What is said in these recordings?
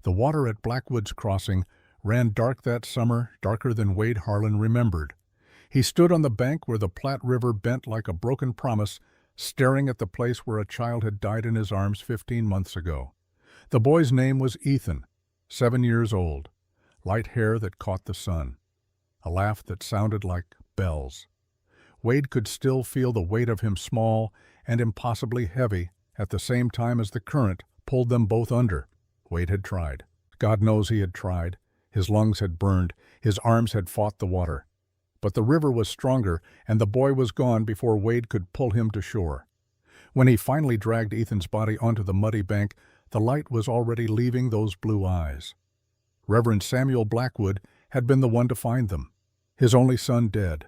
The water at Blackwood's Crossing ran dark that summer, darker than Wade Harlan remembered. He stood on the bank where the Platte River bent like a broken promise, staring at the place where a child had died in his arms 15 months ago. The boy's name was Ethan, 7 years old, light hair that caught the sun, a laugh that sounded like bells. Wade could still feel the weight of him, small and impossibly heavy, at the same time as the current pulled them both under. Wade had tried. God knows he had tried. His lungs had burned. His arms had fought the water. But the river was stronger, and the boy was gone before Wade could pull him to shore. When he finally dragged Ethan's body onto the muddy bank, the light was already leaving those blue eyes. Reverend Samuel Blackwood had been the one to find them. His only son dead,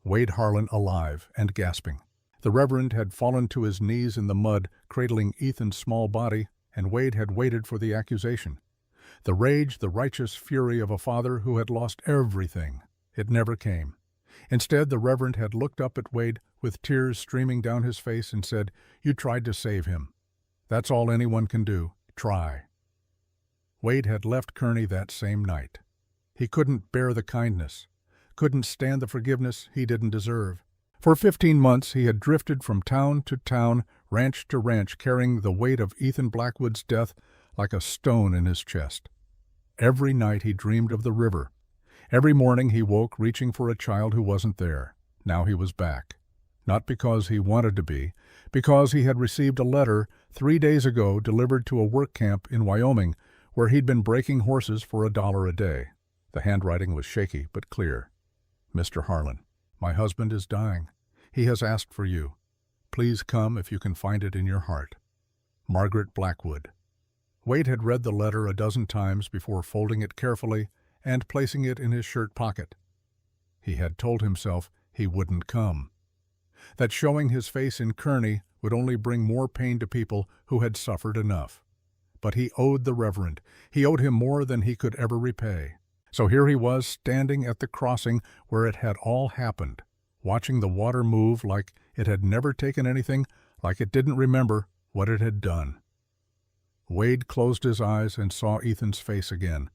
Wade Harlan alive and gasping. The Reverend had fallen to his knees in the mud, cradling Ethan's small body, and Wade had waited for the accusation. The rage, the righteous fury of a father who had lost everything. It never came. Instead, the Reverend had looked up at Wade with tears streaming down his face and said, "You tried to save him. That's all anyone can do. Try." Wade had left Kearney that same night. He couldn't bear the kindness, couldn't stand the forgiveness he didn't deserve. For 15 months he had drifted from town to town, ranch to ranch, carrying the weight of Ethan Blackwood's death like a stone in his chest. Every night he dreamed of the river. Every morning he woke reaching for a child who wasn't there. Now he was back. Not because he wanted to be, because he had received a letter 3 days ago delivered to a work camp in Wyoming where he'd been breaking horses for $1 a day. The handwriting was shaky but clear. "Mr. Harlan, my husband is dying. He has asked for you. Please come if you can find it in your heart. Margaret Blackwood." Wade had read the letter a dozen times before folding it carefully and placing it in his shirt pocket. He had told himself he wouldn't come, that showing his face in Kearney would only bring more pain to people who had suffered enough. But he owed the Reverend. He owed him more than he could ever repay. So here he was, standing at the crossing where it had all happened, watching the water move like it had never taken anything, like it didn't remember what it had done. Wade closed his eyes and saw Ethan's face again.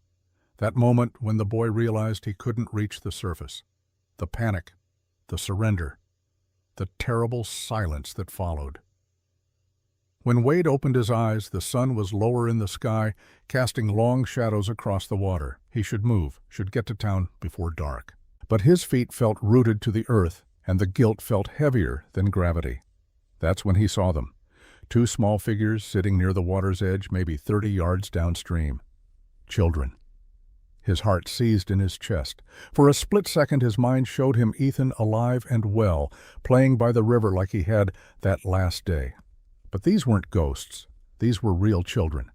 That moment when the boy realized he couldn't reach the surface. The panic, the surrender, the terrible silence that followed. When Wade opened his eyes, the sun was lower in the sky, casting long shadows across the water. He should move, should get to town before dark. But his feet felt rooted to the earth, and the guilt felt heavier than gravity. That's when he saw them. 2 small figures sitting near the water's edge, maybe 30 yards downstream. Children. His heart seized in his chest. For a split second his mind showed him Ethan alive and well, playing by the river like he had that last day. But these weren't ghosts. These were real children.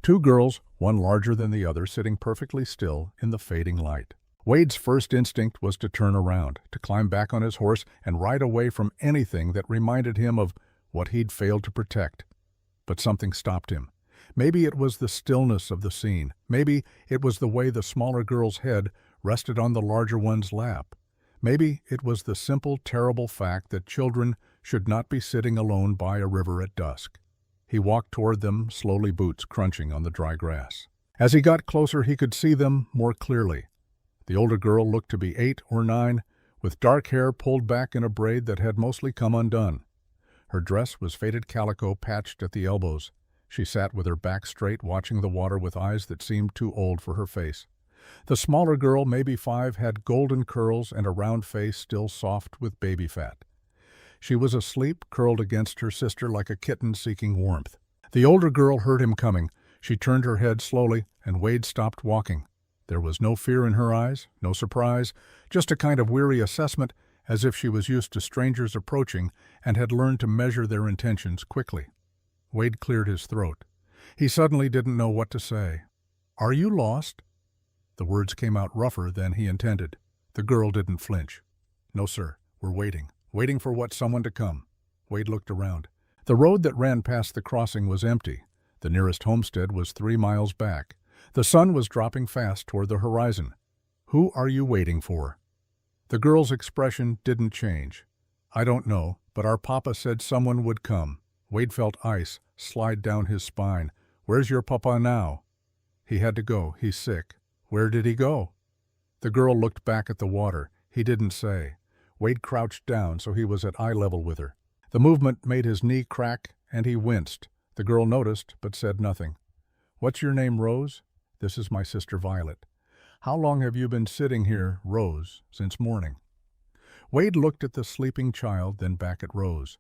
2 girls, one larger than the other, sitting perfectly still in the fading light. Wade's first instinct was to turn around, to climb back on his horse and ride away from anything that reminded him of what he'd failed to protect. But something stopped him. Maybe it was the stillness of the scene. Maybe it was the way the smaller girl's head rested on the larger one's lap. Maybe it was the simple, terrible fact that children should not be sitting alone by a river at dusk. He walked toward them, slowly, boots crunching on the dry grass. As he got closer, he could see them more clearly. The older girl looked to be 8 or 9, with dark hair pulled back in a braid that had mostly come undone. Her dress was faded calico patched at the elbows. She sat with her back straight, watching the water with eyes that seemed too old for her face. The smaller girl, maybe 5, had golden curls and a round face still soft with baby fat. She was asleep, curled against her sister like a kitten seeking warmth. The older girl heard him coming. She turned her head slowly, and Wade stopped walking. There was no fear in her eyes, no surprise, just a kind of weary assessment, as if she was used to strangers approaching and had learned to measure their intentions quickly. Wade cleared his throat. He suddenly didn't know what to say. "Are you lost?" The words came out rougher than he intended. The girl didn't flinch. "No, sir. We're waiting for someone to come." Wade looked around. The road that ran past the crossing was empty. The nearest homestead was 3 miles back. The sun was dropping fast toward the horizon. "Who are you waiting for?" The girl's expression didn't change. "I don't know, but our papa said someone would come." Wade felt ice slide down his spine. "Where's your papa now?" He had to go. He's sick. Where did he go? The girl looked back at the water. He didn't say. Wade crouched down so he was at eye level with her. The movement made his knee crack, and he winced. The girl noticed, but said nothing. What's your name, Rose? This is my sister Violet. How long have you been sitting here, Rose, since morning? Wade looked at the sleeping child, then back at Rose.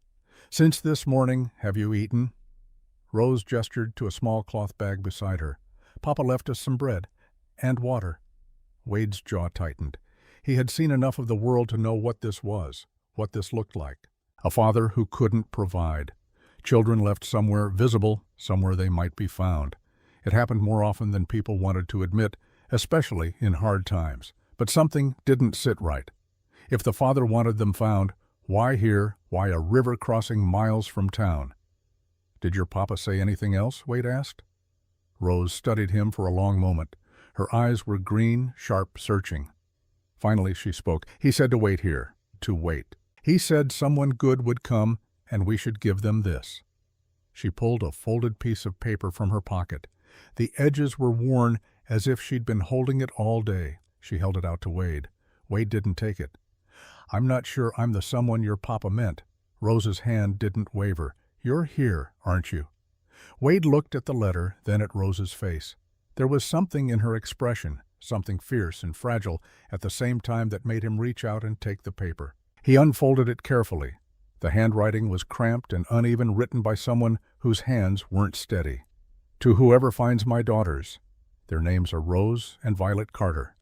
Since this morning, have you eaten? Rose gestured to a small cloth bag beside her. Papa left us some bread and water. Wade's jaw tightened. He had seen enough of the world to know what this was, what this looked like. A father who couldn't provide. Children left somewhere visible, somewhere they might be found. It happened more often than people wanted to admit, especially in hard times. But something didn't sit right. If the father wanted them found, why here, why a river crossing miles from town? Did your papa say anything else? Wade asked. Rose studied him for a long moment. Her eyes were green, sharp, searching. Finally she spoke. He said to wait here, to wait. He said someone good would come, and we should give them this. She pulled a folded piece of paper from her pocket. The edges were worn as if she'd been holding it all day. She held it out to Wade. Wade didn't take it. I'm not sure I'm the someone your papa meant. Rose's hand didn't waver. You're here, aren't you? Wade looked at the letter, then at Rose's face. There was something in her expression, something fierce and fragile at the same time that made him reach out and take the paper. He unfolded it carefully. The handwriting was cramped and uneven, written by someone whose hands weren't steady. To whoever finds my daughters. Their names are Rose and Violet Carter.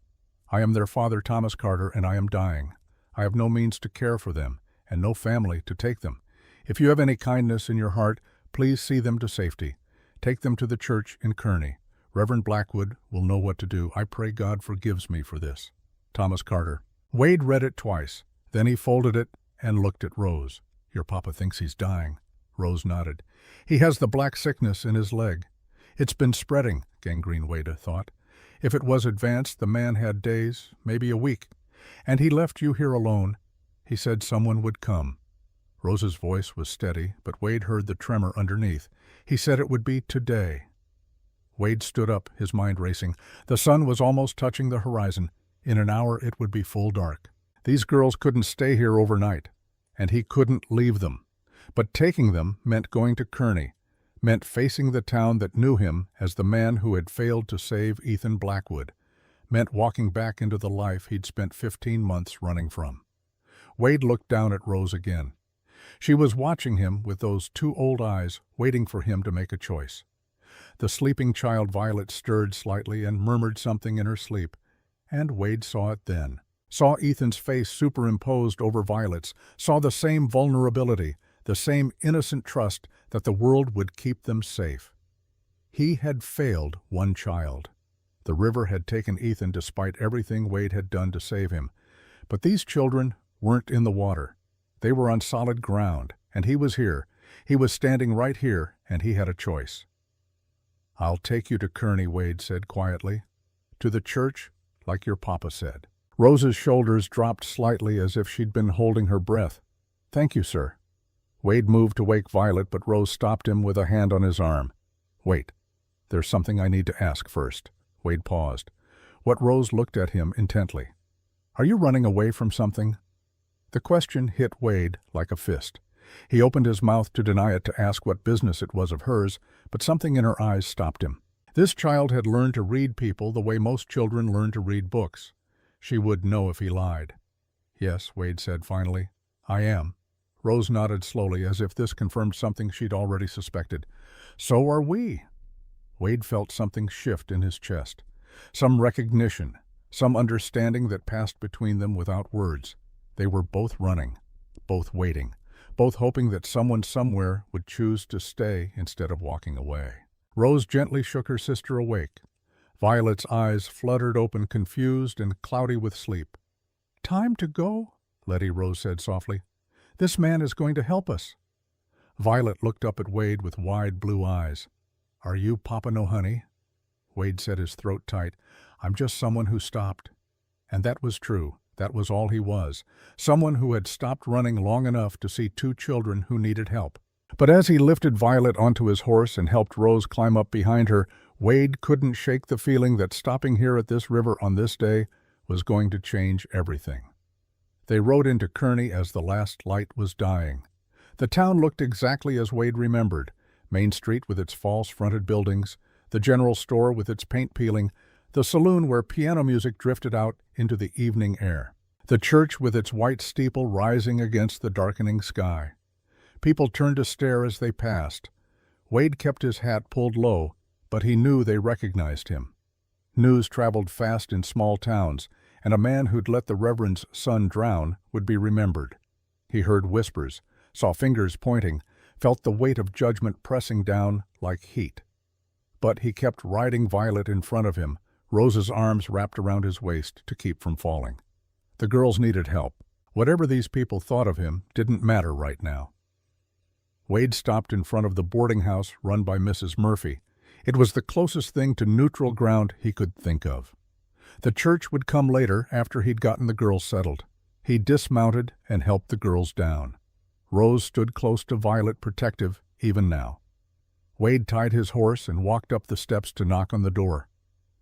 I am their father, Thomas Carter, and I am dying. I have no means to care for them, and no family to take them. If you have any kindness in your heart, please see them to safety. Take them to the church in Kearney. Reverend Blackwood will know what to do. I pray God forgives me for this. Thomas Carter. Wade read it twice. Then he folded it and looked at Rose. Your papa thinks he's dying. Rose nodded. He has the black sickness in his leg. It's been spreading, gangrene, Wade thought. If it was advanced, the man had days, maybe a week. And he left you here alone. He said someone would come. Rose's voice was steady, but Wade heard the tremor underneath. He said it would be today. Wade stood up, his mind racing. The sun was almost touching the horizon. In an hour it would be full dark. These girls couldn't stay here overnight, and he couldn't leave them. But taking them meant going to Kearney, meant facing the town that knew him as the man who had failed to save Ethan Blackwood, meant walking back into the life he'd spent 15 months running from. Wade looked down at Rose again. She was watching him with those two old eyes, waiting for him to make a choice. The sleeping child Violet stirred slightly and murmured something in her sleep, and Wade saw it then. Saw Ethan's face superimposed over Violet's, saw the same vulnerability, the same innocent trust that the world would keep them safe. He had failed one child. The river had taken Ethan despite everything Wade had done to save him. But these children weren't in the water. They were on solid ground, and he was here. He was standing right here, and he had a choice. I'll take you to Kearney, Wade said quietly. To the church, like your papa said. Rose's shoulders dropped slightly as if she'd been holding her breath. Thank you, sir. Wade moved to wake Violet, but Rose stopped him with a hand on his arm. Wait, there's something I need to ask first. Wade paused. What Rose looked at him intently. Are you running away from something? The question hit Wade like a fist. He opened his mouth to deny it, to ask what business it was of hers, but something in her eyes stopped him. This child had learned to read people the way most children learn to read books. She would know if he lied. Yes, Wade said finally. I am. Rose nodded slowly, as if this confirmed something she'd already suspected. So are we. Wade felt something shift in his chest. Some recognition, some understanding that passed between them without words. They were both running, both waiting, both hoping that someone somewhere would choose to stay instead of walking away. Rose gently shook her sister awake. Violet's eyes fluttered open, confused and cloudy with sleep. Time to go, Letty Rose said softly. This man is going to help us. Violet looked up at Wade with wide blue eyes. Are you Papa No Honey? Wade set his throat tight. I'm just someone who stopped. And that was true. That was all he was. Someone who had stopped running long enough to see two children who needed help. But as he lifted Violet onto his horse and helped Rose climb up behind her, Wade couldn't shake the feeling that stopping here at this river on this day was going to change everything. They rode into Kearney as the last light was dying. The town looked exactly as Wade remembered: Main Street with its false-fronted buildings, the general store with its paint peeling, the saloon where piano music drifted out into the evening air, the church with its white steeple rising against the darkening sky. People turned to stare as they passed. Wade kept his hat pulled low, but he knew they recognized him. News traveled fast in small towns, and a man who'd let the Reverend's son drown would be remembered. He heard whispers, saw fingers pointing, felt the weight of judgment pressing down like heat. But he kept riding Violet in front of him, Rose's arms wrapped around his waist to keep from falling. The girls needed help. Whatever these people thought of him didn't matter right now. Wade stopped in front of the boarding house run by Mrs. Murphy. It was the closest thing to neutral ground he could think of. The church would come later after he'd gotten the girls settled. He dismounted and helped the girls down. Rose stood close to Violet, protective even now. Wade tied his horse and walked up the steps to knock on the door.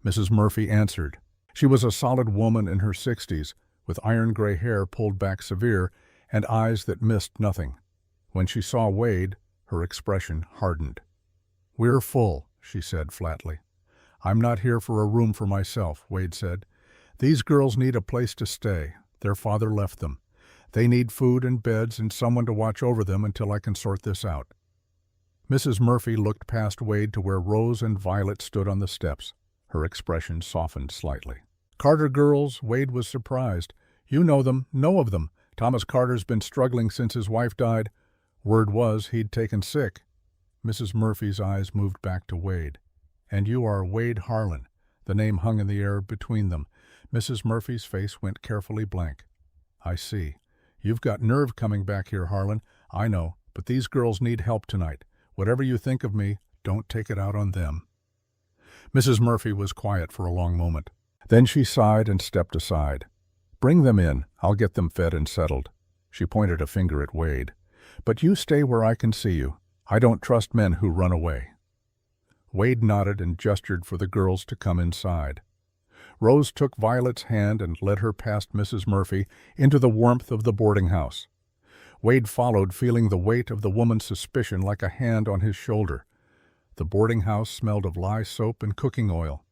Mrs. Murphy answered. She was a solid woman in her 60s, with iron-gray hair pulled back severe and eyes that missed nothing. When she saw Wade, her expression hardened. "We're full," she said flatly. "I'm not here for a room for myself," Wade said. "These girls need a place to stay. Their father left them. They need food and beds and someone to watch over them until I can sort this out." Mrs. Murphy looked past Wade to where Rose and Violet stood on the steps. Her expression softened slightly. "Carter girls," Wade was surprised. "You know them, know of them. Thomas Carter's been struggling since his wife died. Word was he'd taken sick." Mrs. Murphy's eyes moved back to Wade. "And you are Wade Harlan." The name hung in the air between them. Mrs. Murphy's face went carefully blank. "I see. You've got nerve coming back here, Harlan. I know, but these girls need help tonight. Whatever you think of me, don't take it out on them." Mrs. Murphy was quiet for a long moment. Then she sighed and stepped aside. "Bring them in. I'll get them fed and settled." She pointed a finger at Wade. "But you stay where I can see you. I don't trust men who run away." Wade nodded and gestured for the girls to come inside. Rose took Violet's hand and led her past Mrs. Murphy into the warmth of the boarding house. Wade followed, feeling the weight of the woman's suspicion like a hand on his shoulder. The boarding house smelled of lye soap and cooking oil.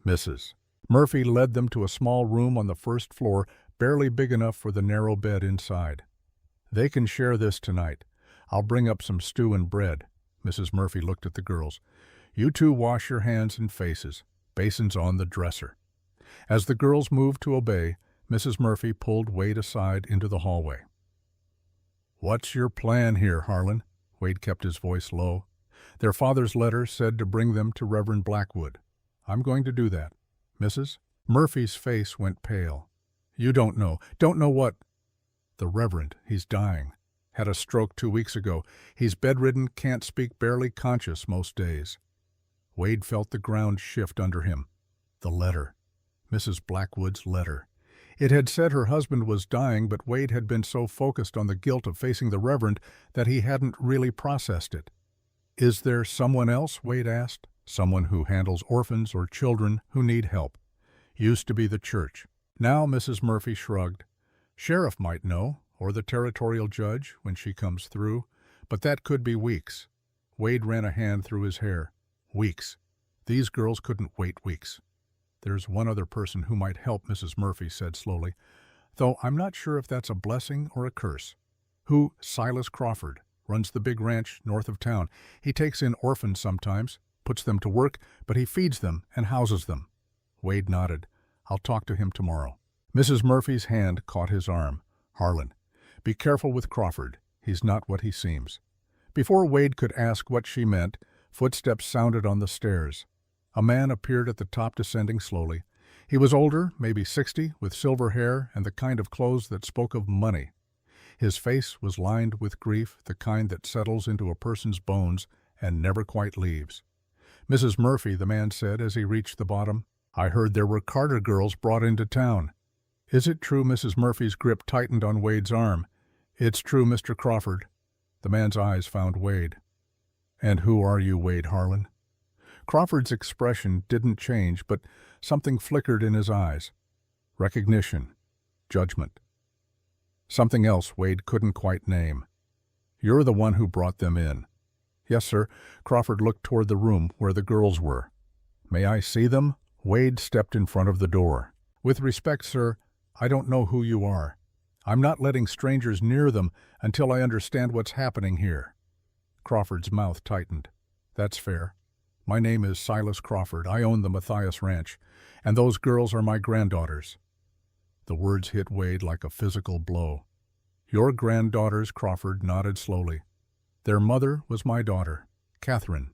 Mrs. Murphy led them to a small room on the first floor, barely big enough for the narrow bed inside. "They can share this tonight. I'll bring up some stew and bread." Mrs. Murphy looked at the girls. "You two wash your hands and faces. Basin's on the dresser." As the girls moved to obey, Mrs. Murphy pulled Wade aside into the hallway. "What's your plan here, Harlan?" Wade kept his voice low. "Their father's letter said to bring them to Reverend Blackwood. I'm going to do that." Mrs. Murphy's face went pale. "You don't know. Don't know what?" "The Reverend. He's dying. Had a stroke 2 weeks ago. He's bedridden, can't speak, barely conscious most days." Wade felt the ground shift under him. The letter. Mrs. Blackwood's letter. It had said her husband was dying, but Wade had been so focused on the guilt of facing the Reverend that he hadn't really processed it. "Is there someone else?" Wade asked. "Someone who handles orphans or children who need help. Used to be the church. Now," Mrs. Murphy shrugged. "Sheriff might know, or the territorial judge when she comes through, but that could be weeks." Wade ran a hand through his hair. "Weeks. These girls couldn't wait weeks." "There's one other person who might help," Mrs. Murphy said slowly, "though I'm not sure if that's a blessing or a curse." "Who?" "Silas Crawford. Runs the big ranch north of town. He takes in orphans sometimes, puts them to work, but he feeds them and houses them." Wade nodded. "I'll talk to him tomorrow." Mrs. Murphy's hand caught his arm. "Harlan, be careful with Crawford. He's not what he seems." Before Wade could ask what she meant, footsteps sounded on the stairs. A man appeared at the top, descending slowly. He was older, maybe 60, with silver hair and the kind of clothes that spoke of money. His face was lined with grief, the kind that settles into a person's bones and never quite leaves. "Mrs. Murphy," the man said as he reached the bottom, "I heard there were Carter girls brought into town." "Is it true?" Mrs. Murphy's grip tightened on Wade's arm. "It's true, Mr. Crawford." The man's eyes found Wade. "And who are you, Wade Harlan?" Crawford's expression didn't change, but something flickered in his eyes. Recognition. Judgment. Something else Wade couldn't quite name. "You're the one who brought them in." "Yes, sir." Crawford looked toward the room where the girls were. "May I see them?" Wade stepped in front of the door. "With respect, sir, I don't know who you are. I'm not letting strangers near them until I understand what's happening here." Crawford's mouth tightened. "That's fair. My name is Silas Crawford. I own the Matthias Ranch, and those girls are my granddaughters." The words hit Wade like a physical blow. "Your granddaughters?" Crawford nodded slowly. "Their mother was my daughter, Catherine.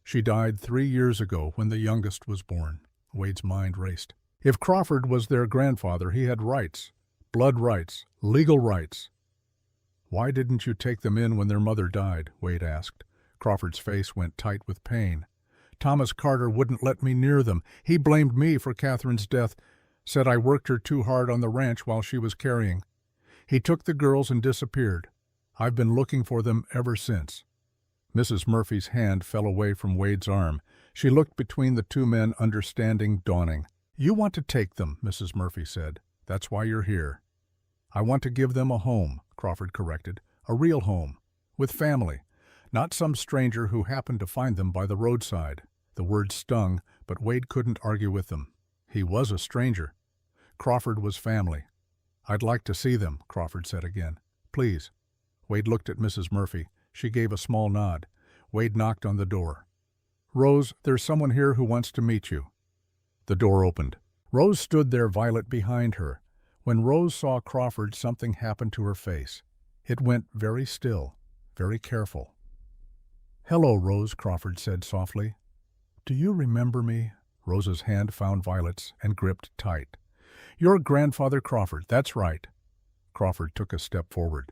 She died 3 years ago when the youngest was born." Wade's mind raced. If Crawford was their grandfather, he had rights. Blood rights. Legal rights. "Why didn't you take them in when their mother died?" Wade asked. Crawford's face went tight with pain. "Thomas Carter wouldn't let me near them. He blamed me for Catherine's death, said I worked her too hard on the ranch while she was carrying. He took the girls and disappeared. I've been looking for them ever since." Mrs. Murphy's hand fell away from Wade's arm. She looked between the two men, understanding dawning. "You want to take them," Mrs. Murphy said. "That's why you're here." "I want to give them a home," Crawford corrected. "A real home. With family. Not some stranger who happened to find them by the roadside." The words stung, but Wade couldn't argue with them. He was a stranger. Crawford was family. "I'd like to see them," Crawford said again. "Please." Wade looked at Mrs. Murphy. She gave a small nod. Wade knocked on the door. "Rose, there's someone here who wants to meet you." The door opened. Rose stood there, Violet behind her. When Rose saw Crawford, something happened to her face. It went very still, very careful. "Hello, Rose," Crawford said softly. "Do you remember me?" Rose's hand found Violet's and gripped tight. "Your grandfather Crawford, that's right." Crawford took a step forward.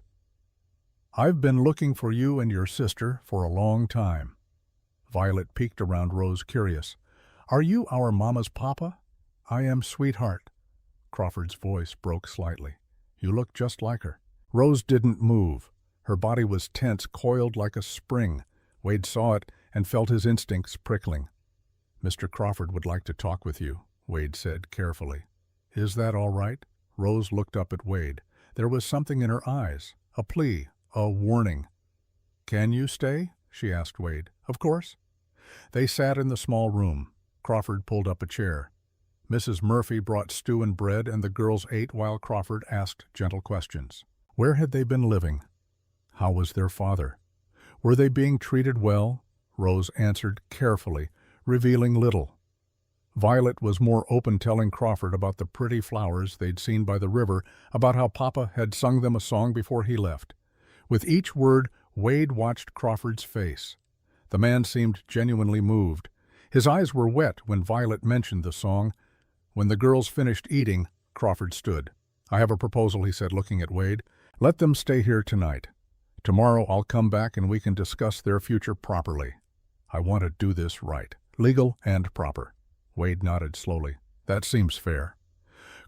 "I've been looking for you and your sister for a long time." Violet peeked around Rose, curious. "Are you our mama's papa?" "I am, sweetheart." Crawford's voice broke slightly. "You look just like her." Rose didn't move. Her body was tense, coiled like a spring. Wade saw it and felt his instincts prickling. "Mr. Crawford would like to talk with you," Wade said carefully. "Is that all right?" Rose looked up at Wade. There was something in her eyes, a plea, a warning. "Can you stay?" she asked Wade. "Of course." They sat in the small room. Crawford pulled up a chair. Mrs. Murphy brought stew and bread, and the girls ate while Crawford asked gentle questions. Where had they been living? How was their father? Were they being treated well? Rose answered carefully, revealing little. Violet was more open, telling Crawford about the pretty flowers they'd seen by the river, about how Papa had sung them a song before he left. With each word, Wade watched Crawford's face. The man seemed genuinely moved. His eyes were wet when Violet mentioned the song. When the girls finished eating, Crawford stood. "I have a proposal," he said, looking at Wade. "Let them stay here tonight. Tomorrow I'll come back and we can discuss their future properly. I want to do this right, legal and proper." Wade nodded slowly. "That seems fair."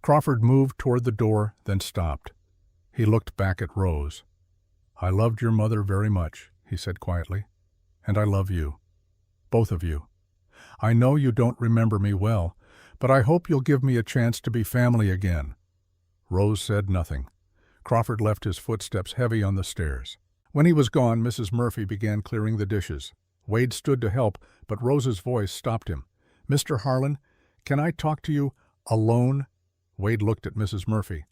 Crawford moved toward the door, then stopped. He looked back at Rose. "I loved your mother very much," he said quietly. "And I love you. Both of you. I know you don't remember me well, but I hope you'll give me a chance to be family again." Rose said nothing. Crawford left his footsteps heavy on the stairs. When he was gone, Mrs. Murphy began clearing the dishes. Wade stood to help, but Rose's voice stopped him. "Mr. Harlan, can I talk to you alone?" Wade looked at Mrs. Murphy.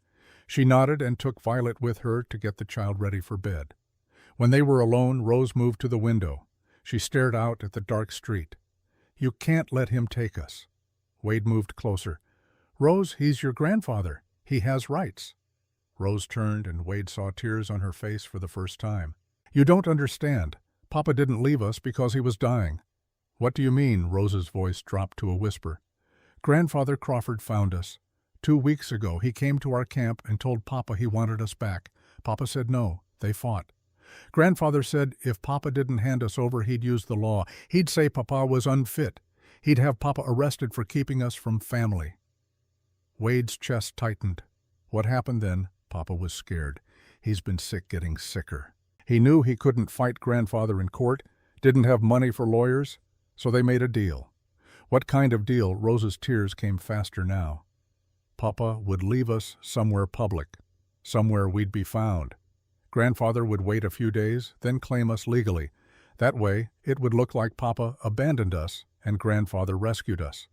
She nodded and took Violet with her to get the child ready for bed. When they were alone, Rose moved to the window. She stared out at the dark street. "You can't let him take us." Wade moved closer. "Rose, he's your grandfather. He has rights." Rose turned, and Wade saw tears on her face for the first time. "You don't understand. Papa didn't leave us because he was dying." "What do you mean?" Rose's voice dropped to a whisper. "Grandfather Crawford found us. 2 weeks ago he came to our camp and told Papa he wanted us back. Papa said no. They fought. Grandfather said if Papa didn't hand us over, he'd use the law. He'd say Papa was unfit. He'd have Papa arrested for keeping us from family." Wade's chest tightened. What happened then? Papa was scared. He's been sick, getting sicker. He knew he couldn't fight Grandfather in court, didn't have money for lawyers. So they made a deal. What kind of deal? Rose's tears came faster now. Papa would leave us somewhere public, somewhere we'd be found. Grandfather would wait a few days, then claim us legally. That way, it would look like Papa abandoned us and Grandfather rescued us.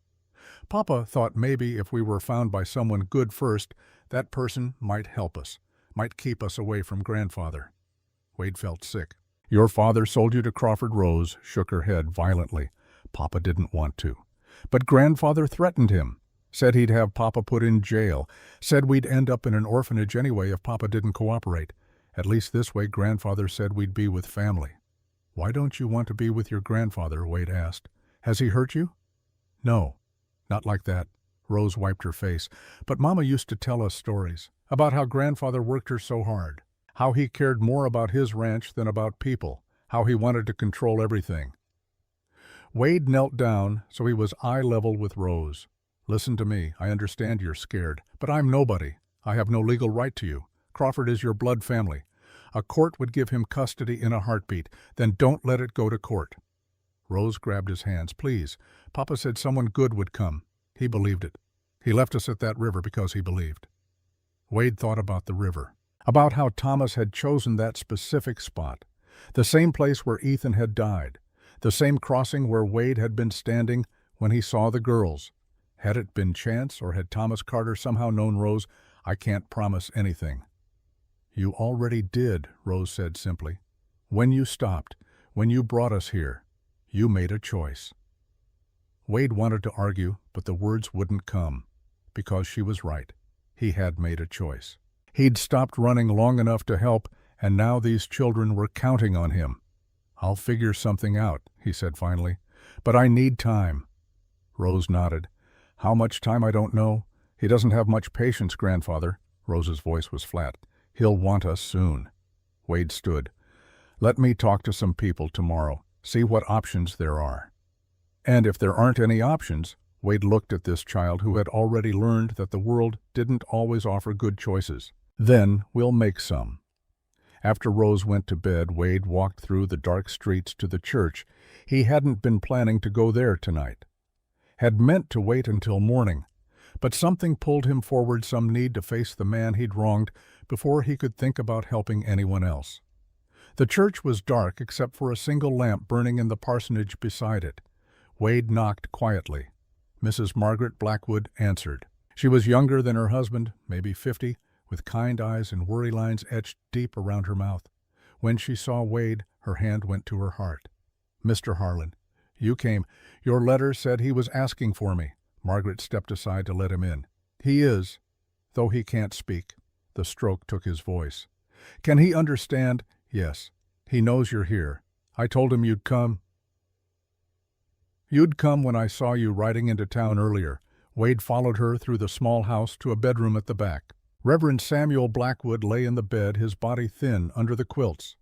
Papa thought maybe if we were found by someone good first, that person might help us, might keep us away from Grandfather. Wade felt sick. Your father sold you to Crawford. Rose shook her head violently. Papa didn't want to. But Grandfather threatened him, said he'd have Papa put in jail, said we'd end up in an orphanage anyway if Papa didn't cooperate. At least this way Grandfather said we'd be with family. Why don't you want to be with your grandfather? Wade asked. Has he hurt you? No, not like that. Rose wiped her face. But Mama used to tell us stories about how Grandfather worked her so hard, how he cared more about his ranch than about people, how he wanted to control everything. Wade knelt down so he was eye level with Rose. Listen to me. I understand you're scared, but I'm nobody. I have no legal right to you. Crawford is your blood family. A court would give him custody in a heartbeat. Then don't let it go to court. Rose grabbed his hands. Please. Papa said someone good would come. He believed it. He left us at that river because he believed. Wade thought about the river, about how Thomas had chosen that specific spot, the same place where Ethan had died, the same crossing where Wade had been standing when he saw the girls. Had it been chance, or had Thomas Carter somehow known Rose? I can't promise anything. You already did, Rose said simply. When you stopped, when you brought us here, you made a choice. Wade wanted to argue, but the words wouldn't come, because she was right. He had made a choice. He'd stopped running long enough to help, and now these children were counting on him. I'll figure something out, he said finally, but I need time. Rose nodded. How much time I don't know. He doesn't have much patience, Grandfather. Rose's voice was flat. He'll want us soon. Wade stood. Let me talk to some people tomorrow, see what options there are. And if there aren't any options, Wade looked at this child who had already learned that the world didn't always offer good choices. Then we'll make some. After Rose went to bed, Wade walked through the dark streets to the church. He hadn't been planning to go there tonight. Had meant to wait until morning. But something pulled him forward, some need to face the man he'd wronged before he could think about helping anyone else. The church was dark except for a single lamp burning in the parsonage beside it. Wade knocked quietly. Mrs. Margaret Blackwood answered. She was younger than her husband, maybe 50, with kind eyes and worry lines etched deep around her mouth. When she saw Wade, her hand went to her heart. Mr. Harlan, you came. Your letter said he was asking for me. Margaret stepped aside to let him in. He is, though he can't speak. The stroke took his voice. Can he understand? Yes. He knows you're here. I told him you'd come. You'd come when I saw you riding into town earlier. Wade followed her through the small house to a bedroom at the back. Reverend Samuel Blackwood lay in the bed, his body thin under the quilts.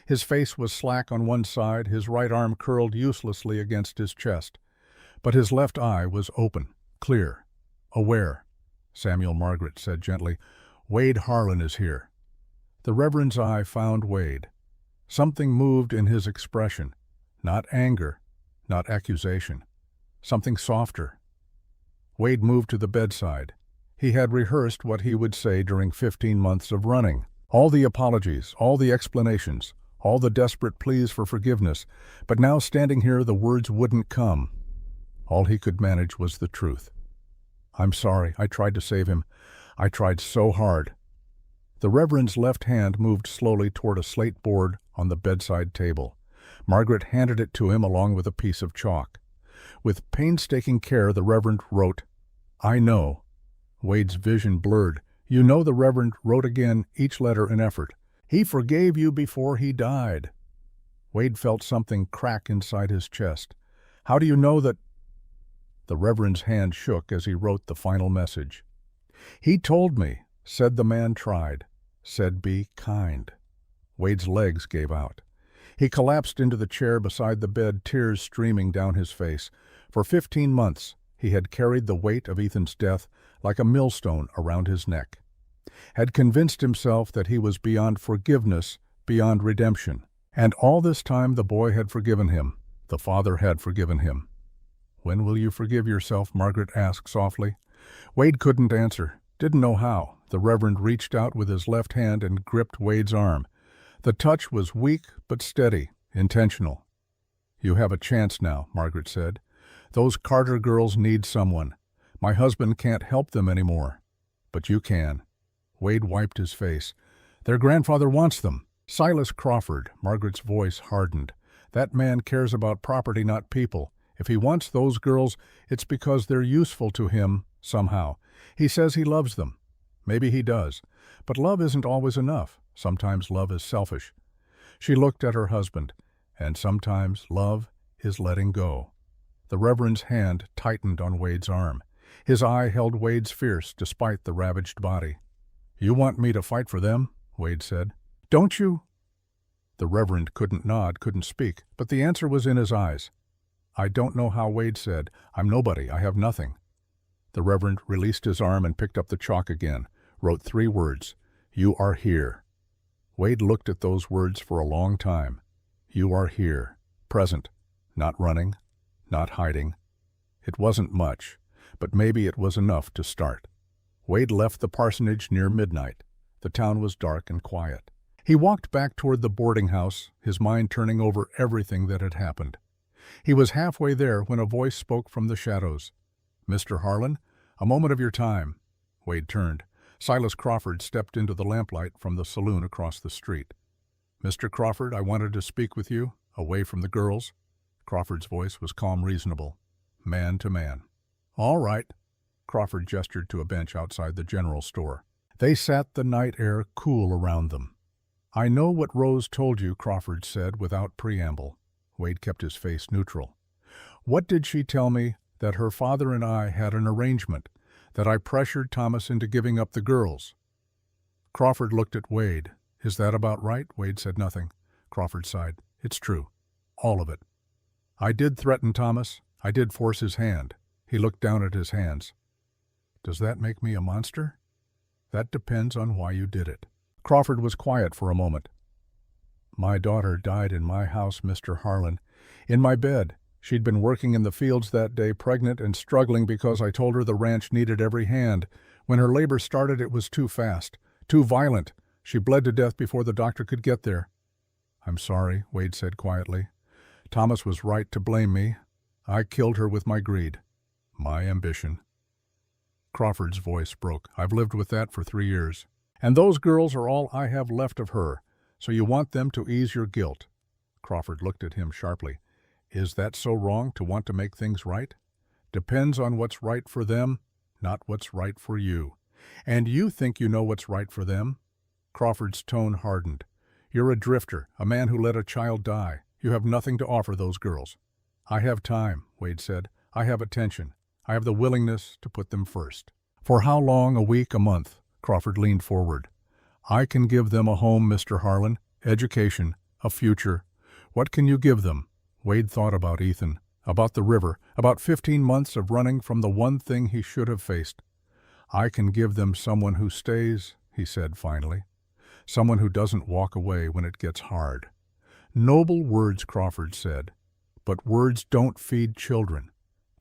His face was slack on one side, his right arm curled uselessly against his chest. But his left eye was open, clear, aware. Samuel Margaret said gently, Wade Harlan is here. The Reverend's eye found Wade. Something moved in his expression. Not anger, not accusation. Something softer. Wade moved to the bedside. He had rehearsed what he would say during 15 months of running. All the apologies, all the explanations, all the desperate pleas for forgiveness. But now standing here, the words wouldn't come. All he could manage was the truth. I'm sorry. I tried to save him. I tried so hard. The Reverend's left hand moved slowly toward a slate board on the bedside table. Margaret handed it to him along with a piece of chalk. With painstaking care, the Reverend wrote, I know. Wade's vision blurred. You know, the Reverend wrote again, each letter an effort. He forgave you before he died. Wade felt something crack inside his chest. How do you know that? The Reverend's hand shook as he wrote the final message. He told me, said the man tried, said be kind. Wade's legs gave out. He collapsed into the chair beside the bed, tears streaming down his face. For 15 months, he had carried the weight of Ethan's death like a millstone around his neck. Had convinced himself that he was beyond forgiveness, beyond redemption. And all this time the boy had forgiven him. The Father had forgiven him. "When will you forgive yourself?" Margaret asked softly. Wade couldn't answer, didn't know how. The Reverend reached out with his left hand and gripped Wade's arm. The touch was weak but steady, intentional. "You have a chance now," Margaret said. "Those Carter girls need someone. My husband can't help them anymore. But you can." Wade wiped his face. "Their grandfather wants them." "Silas Crawford," Margaret's voice hardened. "That man cares about property, not people. If he wants those girls, it's because they're useful to him, somehow. He says he loves them. Maybe he does. But love isn't always enough. Sometimes love is selfish." She looked at her husband. "And sometimes love is letting go." The Reverend's hand tightened on Wade's arm. His eye held Wade's fierce despite the ravaged body. "You want me to fight for them?" Wade said. "Don't you?" The Reverend couldn't nod, couldn't speak, but the answer was in his eyes. "I don't know how," Wade said. "I'm nobody. I have nothing." The Reverend released his arm and picked up the chalk again, wrote 3 words. "You are here." Wade looked at those words for a long time. You are here, present, not running, not hiding. It wasn't much, but maybe it was enough to start. Wade left the parsonage near midnight. The town was dark and quiet. He walked back toward the boarding house, his mind turning over everything that had happened. He was halfway there when a voice spoke from the shadows. "Mr. Harlan, a moment of your time." Wade turned. Silas Crawford stepped into the lamplight from the saloon across the street. "Mr. Crawford, I wanted to speak with you, away from the girls." Crawford's voice was calm, reasonable, man to man. "All right." Crawford gestured to a bench outside the general store. They sat, the night air cool around them. "I know what Rose told you," Crawford said without preamble. Wade kept his face neutral. "What did she tell me? That her father and I had an arrangement, that I pressured Thomas into giving up the girls." Crawford looked at Wade. "Is that about right?" Wade said nothing. Crawford sighed. "It's true. All of it. I did threaten Thomas. I did force his hand." He looked down at his hands. "Does that make me a monster?" "That depends on why you did it." Crawford was quiet for a moment. "My daughter died in my house, Mr. Harlan. In my bed. She'd been working in the fields that day, pregnant and struggling because I told her the ranch needed every hand. When her labor started, it was too fast, too violent. She bled to death before the doctor could get there." "I'm sorry," Wade said quietly. "Thomas was right to blame me. I killed her with my greed, my ambition." Crawford's voice broke. "I've lived with that for 3 years. And those girls are all I have left of her. So you want them to ease your guilt." Crawford looked at him sharply. "Is that so wrong, to want to make things right?" "Depends on what's right for them, not what's right for you. And you think you know what's right for them." Crawford's tone hardened. "You're a drifter, a man who let a child die. You have nothing to offer those girls." "I have time," Wade said. "I have attention. I have the willingness to put them first." "For how long? A week? A month?" Crawford leaned forward. "I can give them a home, Mr. Harlan, education, a future. What can you give them?" Wade thought about Ethan, about the river, about 15 months of running from the one thing he should have faced. "I can give them someone who stays," he said finally. "Someone who doesn't walk away when it gets hard." "Noble words," Crawford said. "But words don't feed children.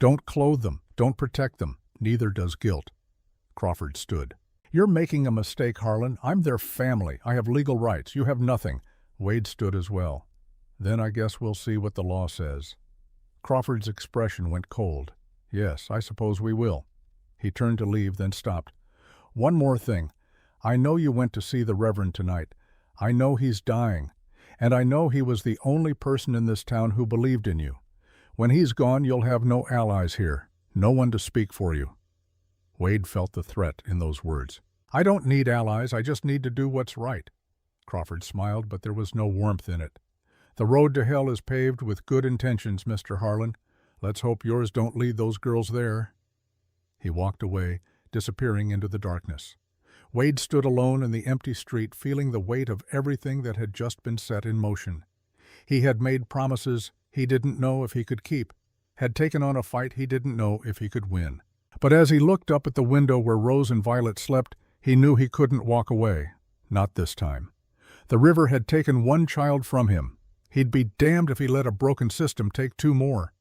Don't clothe them, don't protect them. Neither does guilt." Crawford stood. "You're making a mistake, Harlan. I'm their family. I have legal rights. You have nothing." Wade stood as well. "Then I guess we'll see what the law says." Crawford's expression went cold. "Yes, I suppose we will." He turned to leave, then stopped. "One more thing. I know you went to see the Reverend tonight. I know he's dying. And I know he was the only person in this town who believed in you. When he's gone, you'll have no allies here, no one to speak for you." Wade felt the threat in those words. "I don't need allies. I just need to do what's right." Crawford smiled, but there was no warmth in it. "The road to hell is paved with good intentions, Mr. Harlan. Let's hope yours don't lead those girls there." He walked away, disappearing into the darkness. Wade stood alone in the empty street, feeling the weight of everything that had just been set in motion. He had made promises he didn't know if he could keep, had taken on a fight he didn't know if he could win. But as he looked up at the window where Rose and Violet slept, he knew he couldn't walk away. Not this time. The river had taken one child from him. He'd be damned if he let a broken system take two more.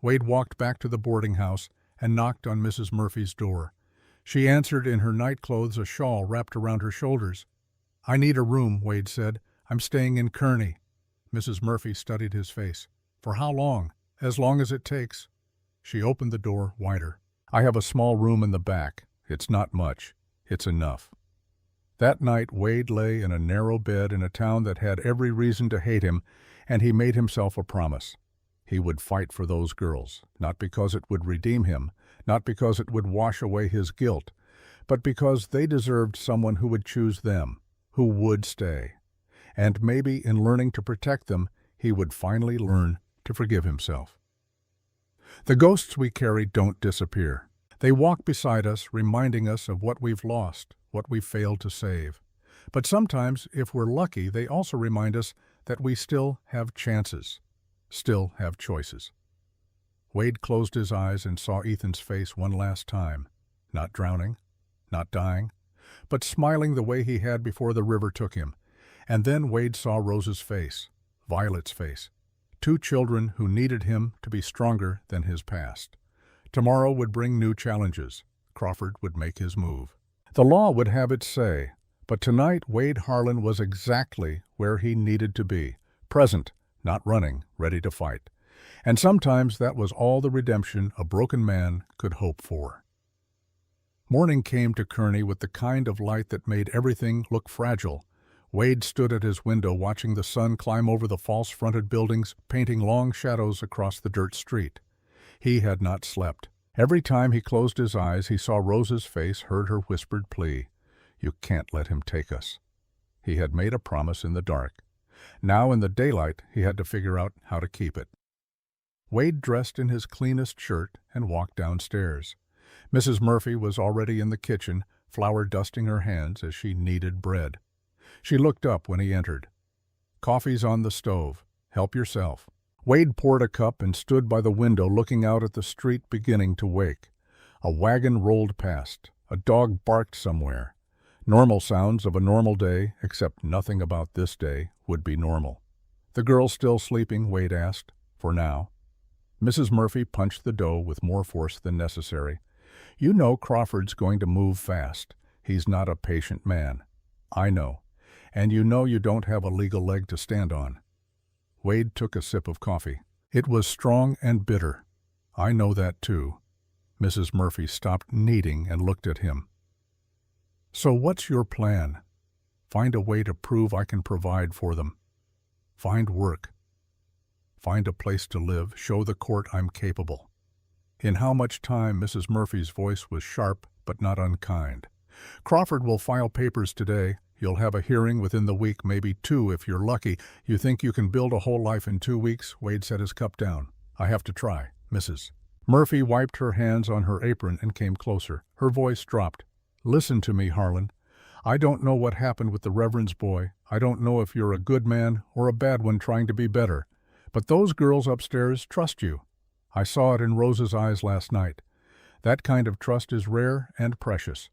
Wade walked back to the boarding house and knocked on Mrs. Murphy's door. She answered in her nightclothes, a shawl wrapped around her shoulders. "I need a room," Wade said. "I'm staying in Kearney." Mrs. Murphy studied his face. "For how long?" "As long as it takes." She opened the door wider. "I have a small room in the back. It's not much. It's enough." That night Wade lay in a narrow bed in a town that had every reason to hate him, and he made himself a promise. He would fight for those girls, not because it would redeem him, not because it would wash away his guilt, but because they deserved someone who would choose them, who would stay. And maybe in learning to protect them, he would finally learn to forgive himself. The ghosts we carry don't disappear. They walk beside us, reminding us of what we've lost, what we've failed to save. But sometimes, if we're lucky, they also remind us that we still have chances, still have choices. Wade closed his eyes and saw Ethan's face one last time, not drowning, not dying, but smiling the way he had before the river took him. And then Wade saw Rose's face, Violet's face, two children who needed him to be stronger than his past. Tomorrow would bring new challenges. Crawford would make his move. The law would have its say, but tonight Wade Harlan was exactly where he needed to be, present, not running, ready to fight. And sometimes that was all the redemption a broken man could hope for. Morning came to Kearney with the kind of light that made everything look fragile. Wade stood at his window watching the sun climb over the false-fronted buildings, painting long shadows across the dirt street. He had not slept. Every time he closed his eyes, he saw Rose's face, heard her whispered plea. "You can't let him take us." He had made a promise in the dark. Now in the daylight, he had to figure out how to keep it. Wade dressed in his cleanest shirt and walked downstairs. Mrs. Murphy was already in the kitchen, flour dusting her hands as she kneaded bread. She looked up when he entered. "Coffee's on the stove. Help yourself." Wade poured a cup and stood by the window looking out at the street beginning to wake. A wagon rolled past. A dog barked somewhere. Normal sounds of a normal day, except nothing about this day would be normal. "The girls still sleeping?" Wade asked. "For now." Mrs. Murphy punched the dough with more force than necessary. "You know Crawford's going to move fast. He's not a patient man." "I know. And you know you don't have a legal leg to stand on." Wade took a sip of coffee. It was strong and bitter. "I know that too." Mrs. Murphy stopped kneading and looked at him. "So what's your plan?" "Find a way to prove I can provide for them. Find work. Find a place to live, show the court I'm capable." "In how much time?" Mrs. Murphy's voice was sharp but not unkind. "Crawford will file papers today. You'll have a hearing within the week, maybe two if you're lucky. You think you can build a whole life in 2 weeks?" Wade set his cup down. "I have to try, Mrs." Murphy wiped her hands on her apron and came closer. Her voice dropped. "Listen to me, Harlan. I don't know what happened with the Reverend's boy. I don't know if you're a good man or a bad one trying to be better. But those girls upstairs trust you. I saw it in Rose's eyes last night. That kind of trust is rare and precious.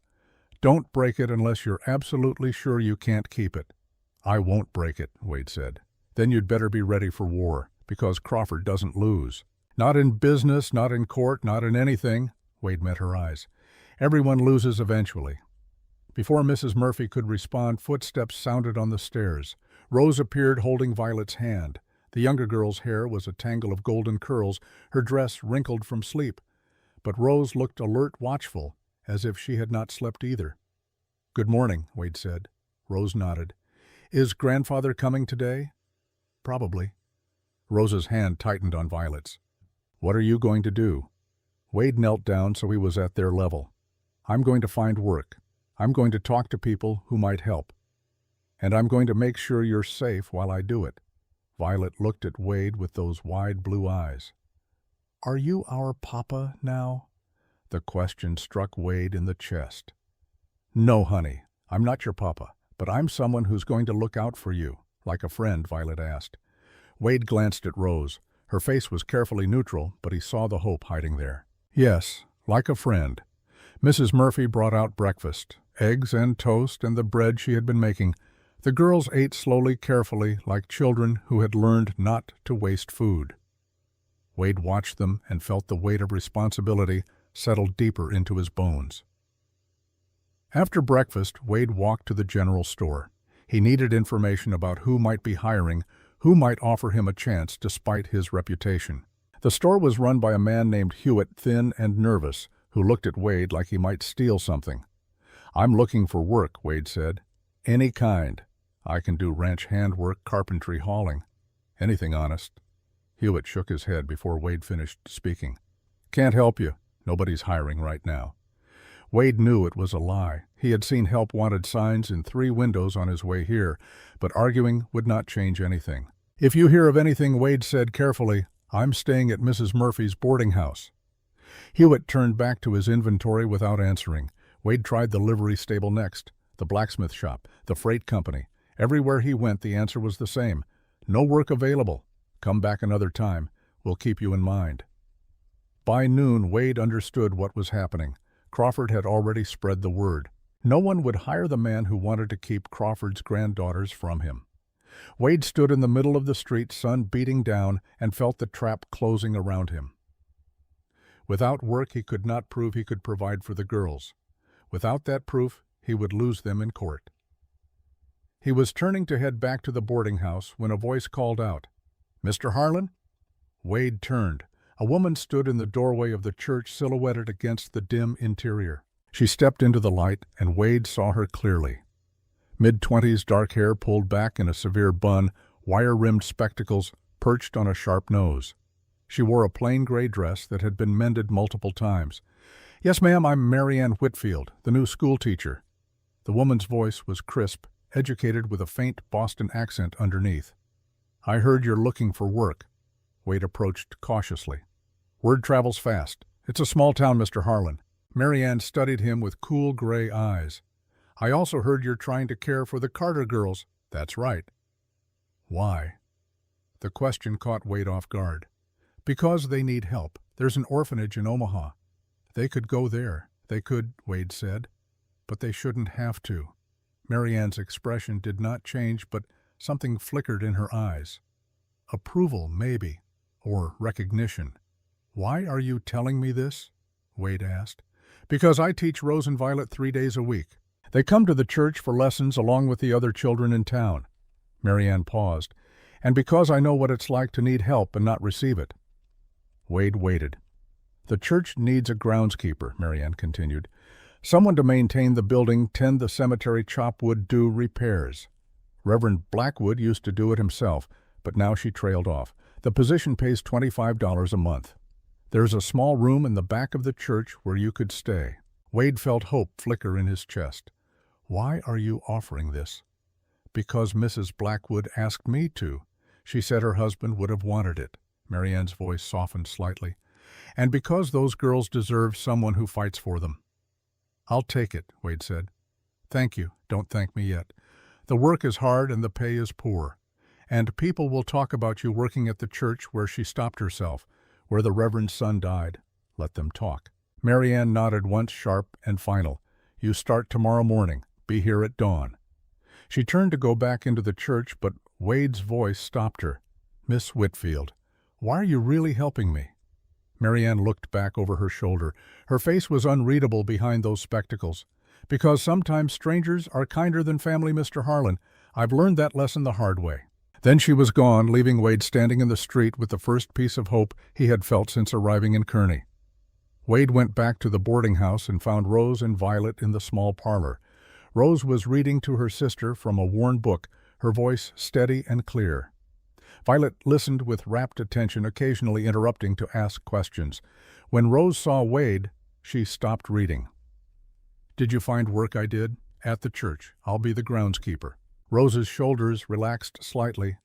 Don't break it unless you're absolutely sure you can't keep it." "I won't break it," Wade said. "Then you'd better be ready for war, because Crawford doesn't lose." "Not in business, not in court, not in anything." Wade met her eyes. "Everyone loses eventually." Before Mrs. Murphy could respond, footsteps sounded on the stairs. Rose appeared holding Violet's hand. The younger girl's hair was a tangle of golden curls, her dress wrinkled from sleep. But Rose looked alert, watchful, as if she had not slept either. "Good morning," Wade said. Rose nodded. "Is grandfather coming today?" "Probably." Rose's hand tightened on Violet's. "What are you going to do?" Wade knelt down so he was at their level. "I'm going to find work. I'm going to talk to people who might help. And I'm going to make sure you're safe while I do it." Violet looked at Wade with those wide blue eyes. "Are you our papa now?" The question struck Wade in the chest. "No, honey, I'm not your papa, but I'm someone who's going to look out for you, like a friend," Violet asked. Wade glanced at Rose. Her face was carefully neutral, but he saw the hope hiding there. "Yes, like a friend." Mrs. Murphy brought out breakfast, eggs and toast and the bread she had been making. The girls ate slowly, carefully, like children who had learned not to waste food. Wade watched them and felt the weight of responsibility settle deeper into his bones. After breakfast, Wade walked to the general store. He needed information about who might be hiring, who might offer him a chance despite his reputation. The store was run by a man named Hewitt, thin and nervous, who looked at Wade like he might steal something. "I'm looking for work," Wade said. "Any kind. I can do ranch handwork, carpentry, hauling. Anything honest." Hewitt shook his head before Wade finished speaking. "Can't help you. Nobody's hiring right now." Wade knew it was a lie. He had seen help wanted signs in 3 windows on his way here, but arguing would not change anything. "If you hear of anything," Wade said carefully, "I'm staying at Mrs. Murphy's boarding house." Hewitt turned back to his inventory without answering. Wade tried the livery stable next, the blacksmith shop, the freight company. Everywhere he went, the answer was the same. "No work available. Come back another time. We'll keep you in mind." By noon, Wade understood what was happening. Crawford had already spread the word. No one would hire the man who wanted to keep Crawford's granddaughters from him. Wade stood in the middle of the street, sun beating down, and felt the trap closing around him. Without work, he could not prove he could provide for the girls. Without that proof, he would lose them in court. He was turning to head back to the boarding house when a voice called out, "Mr. Harlan?" Wade turned. A woman stood in the doorway of the church, silhouetted against the dim interior. She stepped into the light, and Wade saw her clearly. Mid-20s, dark hair pulled back in a severe bun, wire-rimmed spectacles perched on a sharp nose. She wore a plain gray dress that had been mended multiple times. "Yes, ma'am, I'm Mary Ann Whitfield, the new school teacher." The woman's voice was crisp, educated with a faint Boston accent underneath. "I heard you're looking for work." Wade approached cautiously. "Word travels fast. It's a small town, Mr. Harlan." Mary Ann studied him with cool gray eyes. "I also heard you're trying to care for the Carter girls." "That's right." "Why?" The question caught Wade off guard. "Because they need help. There's an orphanage in Omaha. They could go there. They could," Wade said. "But they shouldn't have to." Mary Ann's expression did not change, but something flickered in her eyes. Approval, maybe, or recognition. "Why are you telling me this?" Wade asked. "Because I teach Rose and Violet 3 days a week. They come to the church for lessons along with the other children in town." Mary Ann paused. "And because I know what it's like to need help and not receive it." Wade waited. "The church needs a groundskeeper," Mary Ann continued. "Someone to maintain the building, tend the cemetery, chop wood, do repairs. Reverend Blackwood used to do it himself, but now," she trailed off. "The position pays $25 a month. There's a small room in the back of the church where you could stay." Wade felt hope flicker in his chest. "Why are you offering this?" "Because Mrs. Blackwood asked me to. She said her husband would have wanted it." Mary Ann's voice softened slightly. "And because those girls deserve someone who fights for them." "I'll take it," Wade said. "Thank you. Don't thank me yet. The work is hard and the pay is poor. And people will talk about you working at the church where she stopped herself, where the Reverend's son died. Let them talk." Mary Ann nodded once, sharp and final. "You start tomorrow morning. Be here at dawn." She turned to go back into the church, but Wade's voice stopped her. "Miss Whitfield, why are you really helping me?" Mary Ann looked back over her shoulder. Her face was unreadable behind those spectacles. "Because sometimes strangers are kinder than family, Mr. Harlan. I've learned that lesson the hard way." Then she was gone, leaving Wade standing in the street with the first piece of hope he had felt since arriving in Kearney. Wade went back to the boarding house and found Rose and Violet in the small parlor. Rose was reading to her sister from a worn book, her voice steady and clear. Violet listened with rapt attention, occasionally interrupting to ask questions. When Rose saw Wade, she stopped reading. "Did you find work?" "I did. At the church. I'll be the groundskeeper." Rose's shoulders relaxed slightly.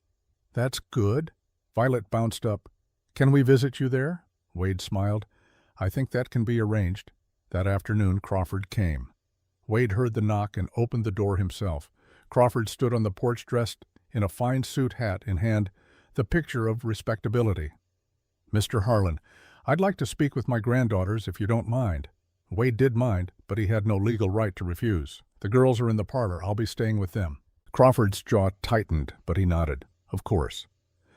"That's good." Violet bounced up. "Can we visit you there?" Wade smiled. "I think that can be arranged." That afternoon, Crawford came. Wade heard the knock and opened the door himself. Crawford stood on the porch dressed in a fine suit, hat in hand, the picture of respectability. "Mr. Harlan, I'd like to speak with my granddaughters if you don't mind." Wade did mind, but he had no legal right to refuse. "The girls are in the parlor. I'll be staying with them." Crawford's jaw tightened, but he nodded. Of course.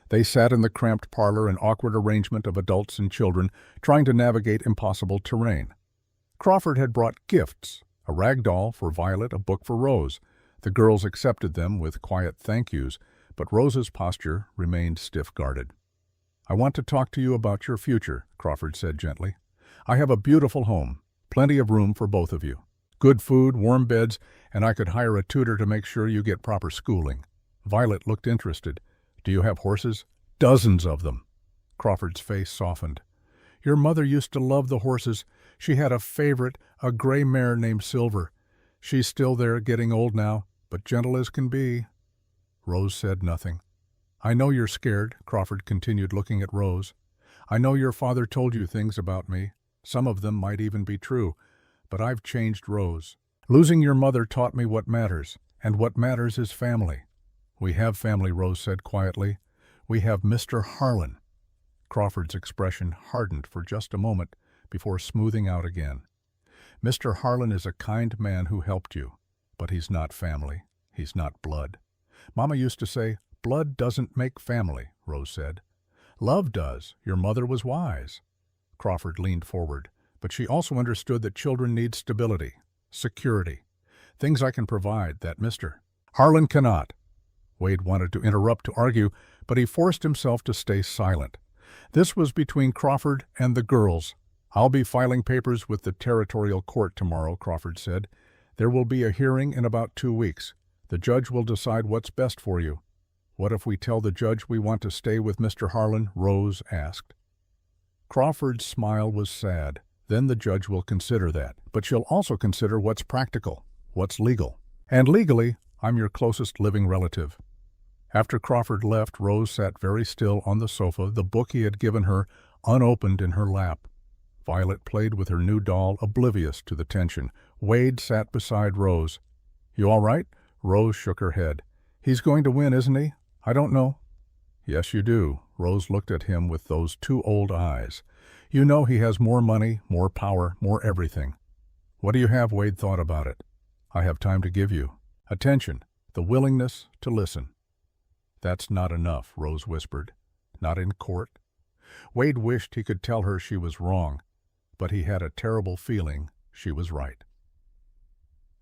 They sat in the cramped parlor, an awkward arrangement of adults and children, trying to navigate impossible terrain. Crawford had brought gifts, a rag doll for Violet, a book for Rose. The girls accepted them with quiet thank yous, but Rose's posture remained stiff-guarded. "I want to talk to you about your future," Crawford said gently. "I have a beautiful home, plenty of room for both of you. Good food, warm beds, and I could hire a tutor to make sure you get proper schooling." Violet looked interested. "Do you have horses?" "Dozens of them." Crawford's face softened. "Your mother used to love the horses. She had a favorite, a gray mare named Silver. She's still there, getting old now, but gentle as can be." Rose said nothing. "I know you're scared," Crawford continued, looking at Rose. "I know your father told you things about me. Some of them might even be true. But I've changed, Rose. Losing your mother taught me what matters, and what matters is family." "We have family," Rose said quietly. "We have Mr. Harlan." Crawford's expression hardened for just a moment before smoothing out again. "Mr. Harlan is a kind man who helped you, but he's not family. He's not blood. Mama used to say, 'Blood doesn't make family,'" Rose said. "Love does. Your mother was wise." Crawford leaned forward, but she also understood that children need stability, security, things I can provide that Mr. Harlan cannot. Wade wanted to interrupt to argue, but he forced himself to stay silent. This was between Crawford and the girls. "I'll be filing papers with the territorial court tomorrow," Crawford said. "There will be a hearing in about 2 weeks. The judge will decide what's best for you." "What if we tell the judge we want to stay with Mr. Harlan?" Rose asked. Crawford's smile was sad. "Then the judge will consider that. But she'll also consider what's practical, what's legal. And legally, I'm your closest living relative." After Crawford left, Rose sat very still on the sofa, the book he had given her unopened in her lap. Violet played with her new doll, oblivious to the tension. Wade sat beside Rose. "You all right?" Rose shook her head. "He's going to win, isn't he?" "I don't know." "Yes, you do." Rose looked at him with those two old eyes. "You know he has more money, more power, more everything." "What do you have?" Wade thought about it. "I have time to give you. Attention, the willingness to listen." "That's not enough," Rose whispered. "Not in court." Wade wished he could tell her she was wrong, but he had a terrible feeling she was right.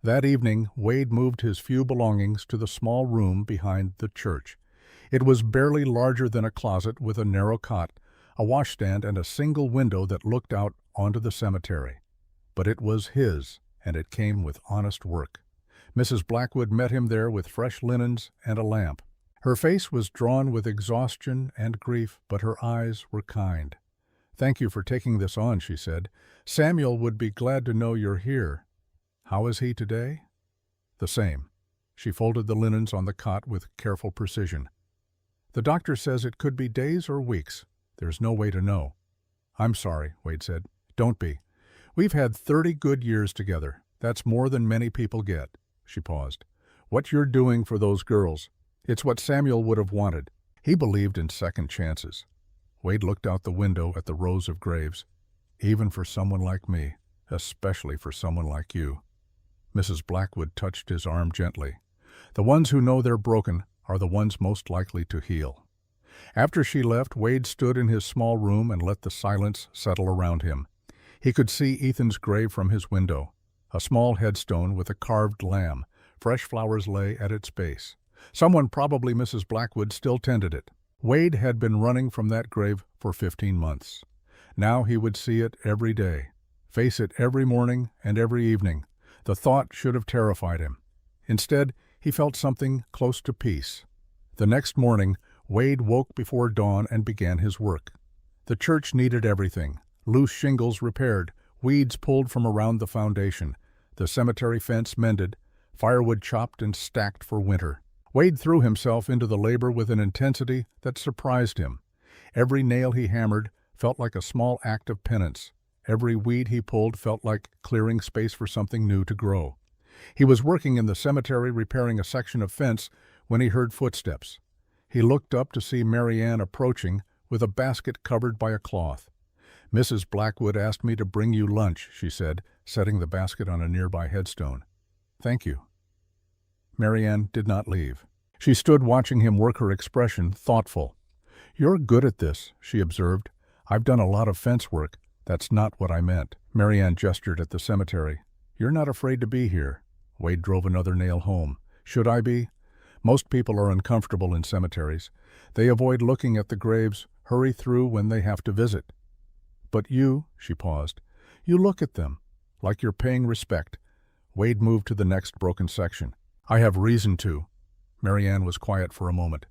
That evening, Wade moved his few belongings to the small room behind the church. It was barely larger than a closet, with a narrow cot, a washstand, and a single window that looked out onto the cemetery. But it was his, and it came with honest work. Mrs. Blackwood met him there with fresh linens and a lamp. Her face was drawn with exhaustion and grief, but her eyes were kind. "Thank you for taking this on," she said. "Samuel would be glad to know you're here. How is he today?" "The same." She folded the linens on the cot with careful precision. "The doctor says it could be days or weeks. There's no way to know." "I'm sorry," Wade said. "Don't be. We've had 30 good years together. That's more than many people get." She paused. "What you're doing for those girls, it's what Samuel would have wanted. He believed in second chances." Wade looked out the window at the rows of graves. "Even for someone like me, especially for someone like you." Mrs. Blackwood touched his arm gently. "The ones who know they're broken are the ones most likely to heal." After she left, Wade stood in his small room and let the silence settle around him. He could see Ethan's grave from his window. A small headstone with a carved lamb. Fresh flowers lay at its base. Someone, probably Mrs. Blackwood, still tended it. Wade had been running from that grave for 15 months. Now he would see it every day, face it every morning and every evening. The thought should have terrified him. Instead, he felt something close to peace. The next morning, Wade woke before dawn and began his work. The church needed everything. Loose shingles repaired, weeds pulled from around the foundation, the cemetery fence mended, firewood chopped and stacked for winter. Wade threw himself into the labor with an intensity that surprised him. Every nail he hammered felt like a small act of penance. Every weed he pulled felt like clearing space for something new to grow. He was working in the cemetery repairing a section of fence when he heard footsteps. He looked up to see Mary Ann approaching with a basket covered by a cloth. "Mrs. Blackwood asked me to bring you lunch," she said, setting the basket on a nearby headstone. "Thank you." Marianne did not leave. She stood watching him work, her expression thoughtful. "You're good at this," she observed. "I've done a lot of fence work. That's not what I meant." Marianne gestured at the cemetery. "You're not afraid to be here." Wade drove another nail home. "Should I be? Most people are uncomfortable in cemeteries. They avoid looking at the graves, hurry through when they have to visit. But you," she paused, "you look at them, like you're paying respect." Wade moved to the next broken section. "I have reason to." Marianne was quiet for a moment.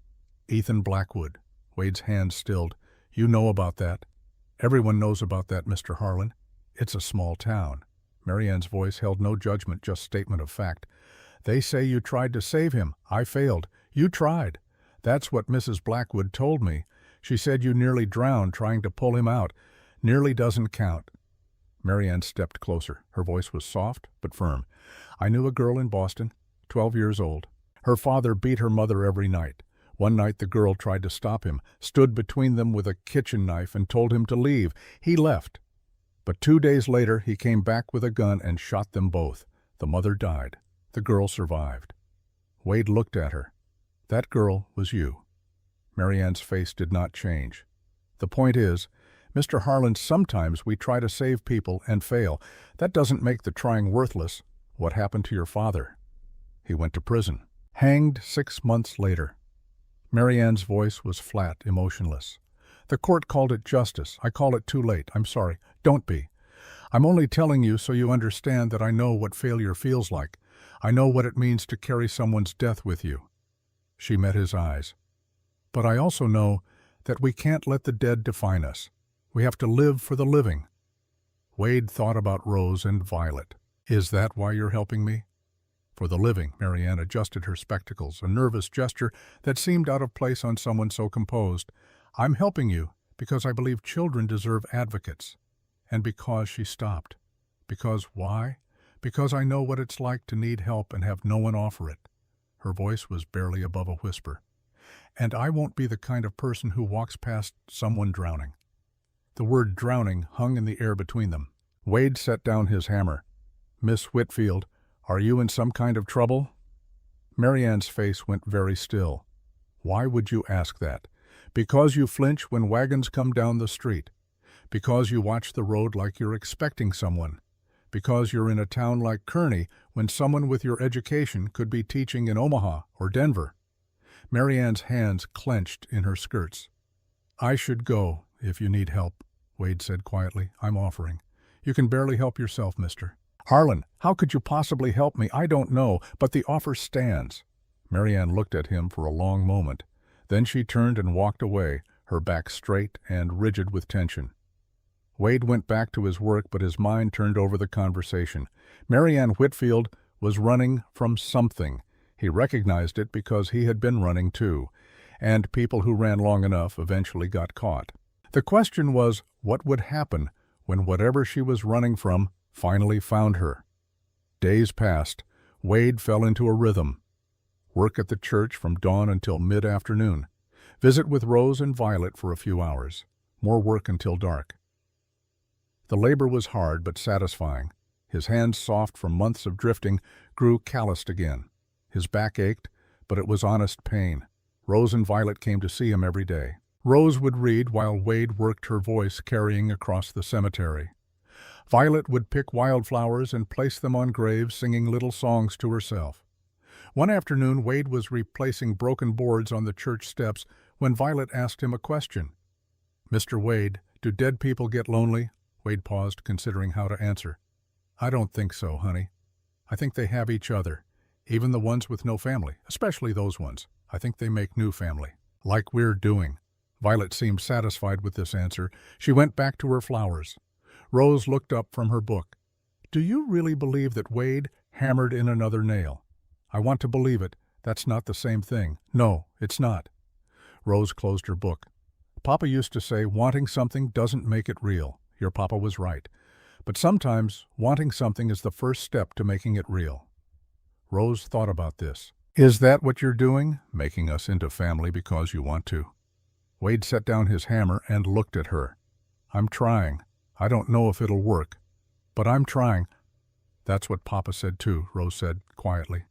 "Ethan Blackwood." Wade's hand stilled. "You know about that." "Everyone knows about that, Mr. Harlan. It's a small town." Marianne's voice held no judgment, just statement of fact. "They say you tried to save him. I failed. You tried. That's what Mrs. Blackwood told me. She said you nearly drowned trying to pull him out. Nearly doesn't count." Marianne stepped closer. Her voice was soft but firm. "I knew a girl in Boston, 12 years old. Her father beat her mother every night. One night the girl tried to stop him, stood between them with a kitchen knife and told him to leave. He left. But 2 days later he came back with a gun and shot them both. The mother died. The girl survived." Wade looked at her. "That girl was you." Marianne's face did not change. "The point is, Mr. Harlan, sometimes we try to save people and fail. That doesn't make the trying worthless. What happened to your father?" "He went to prison. Hanged 6 months later." Marianne's voice was flat, emotionless. "The court called it justice. I call it too late. I'm sorry. Don't be. I'm only telling you so you understand that I know what failure feels like. I know what it means to carry someone's death with you." She met his eyes. "But I also know that we can't let the dead define us. We have to live for the living." Wade thought about Rose and Violet. "Is that why you're helping me?" "For the living." Marianne adjusted her spectacles, a nervous gesture that seemed out of place on someone so composed. "I'm helping you because I believe children deserve advocates." And because she stopped. "Because why?" "Because I know what it's like to need help and have no one offer it." Her voice was barely above a whisper. "And I won't be the kind of person who walks past someone drowning." The word drowning hung in the air between them. Wade set down his hammer. "Miss Whitfield, are you in some kind of trouble?" Marianne's face went very still. "Why would you ask that?" "Because you flinch when wagons come down the street. Because you watch the road like you're expecting someone. Because you're in a town like Kearney when someone with your education could be teaching in Omaha or Denver." Marianne's hands clenched in her skirts. "I should go if you need help," Wade said quietly. "I'm offering. You can barely help yourself, mister." "Harlan, how could you possibly help me? I don't know, but the offer stands." Marianne looked at him for a long moment. Then she turned and walked away, her back straight and rigid with tension. Wade went back to his work, but his mind turned over the conversation. Marianne Whitfield was running from something. He recognized it because he had been running too, and people who ran long enough eventually got caught. The question was, what would happen when whatever she was running from finally found her? Days passed. Wade fell into a rhythm. Work at the church from dawn until mid-afternoon. Visit with Rose and Violet for a few hours. More work until dark. The labor was hard but satisfying. His hands, soft from months of drifting, grew calloused again. His back ached, but it was honest pain. Rose and Violet came to see him every day. Rose would read while Wade worked, her voice carrying across the cemetery. Violet would pick wildflowers and place them on graves, singing little songs to herself. One afternoon, Wade was replacing broken boards on the church steps when Violet asked him a question. "Mr. Wade, do dead people get lonely?" Wade paused, considering how to answer. "I don't think so, honey. I think they have each other, even the ones with no family, especially those ones. I think they make new family, like we're doing." Violet seemed satisfied with this answer. She went back to her flowers. Rose looked up from her book. "Do you really believe that Wade hammered in another nail?" "I want to believe it. That's not the same thing." "No, it's not." Rose closed her book. "Papa used to say wanting something doesn't make it real. Your papa was right. But sometimes wanting something is the first step to making it real." Rose thought about this. "Is that what you're doing? Making us into family because you want to?" Wade set down his hammer and looked at her. "I'm trying. I don't know if it'll work, but I'm trying." "That's what Papa said too," Rose said quietly.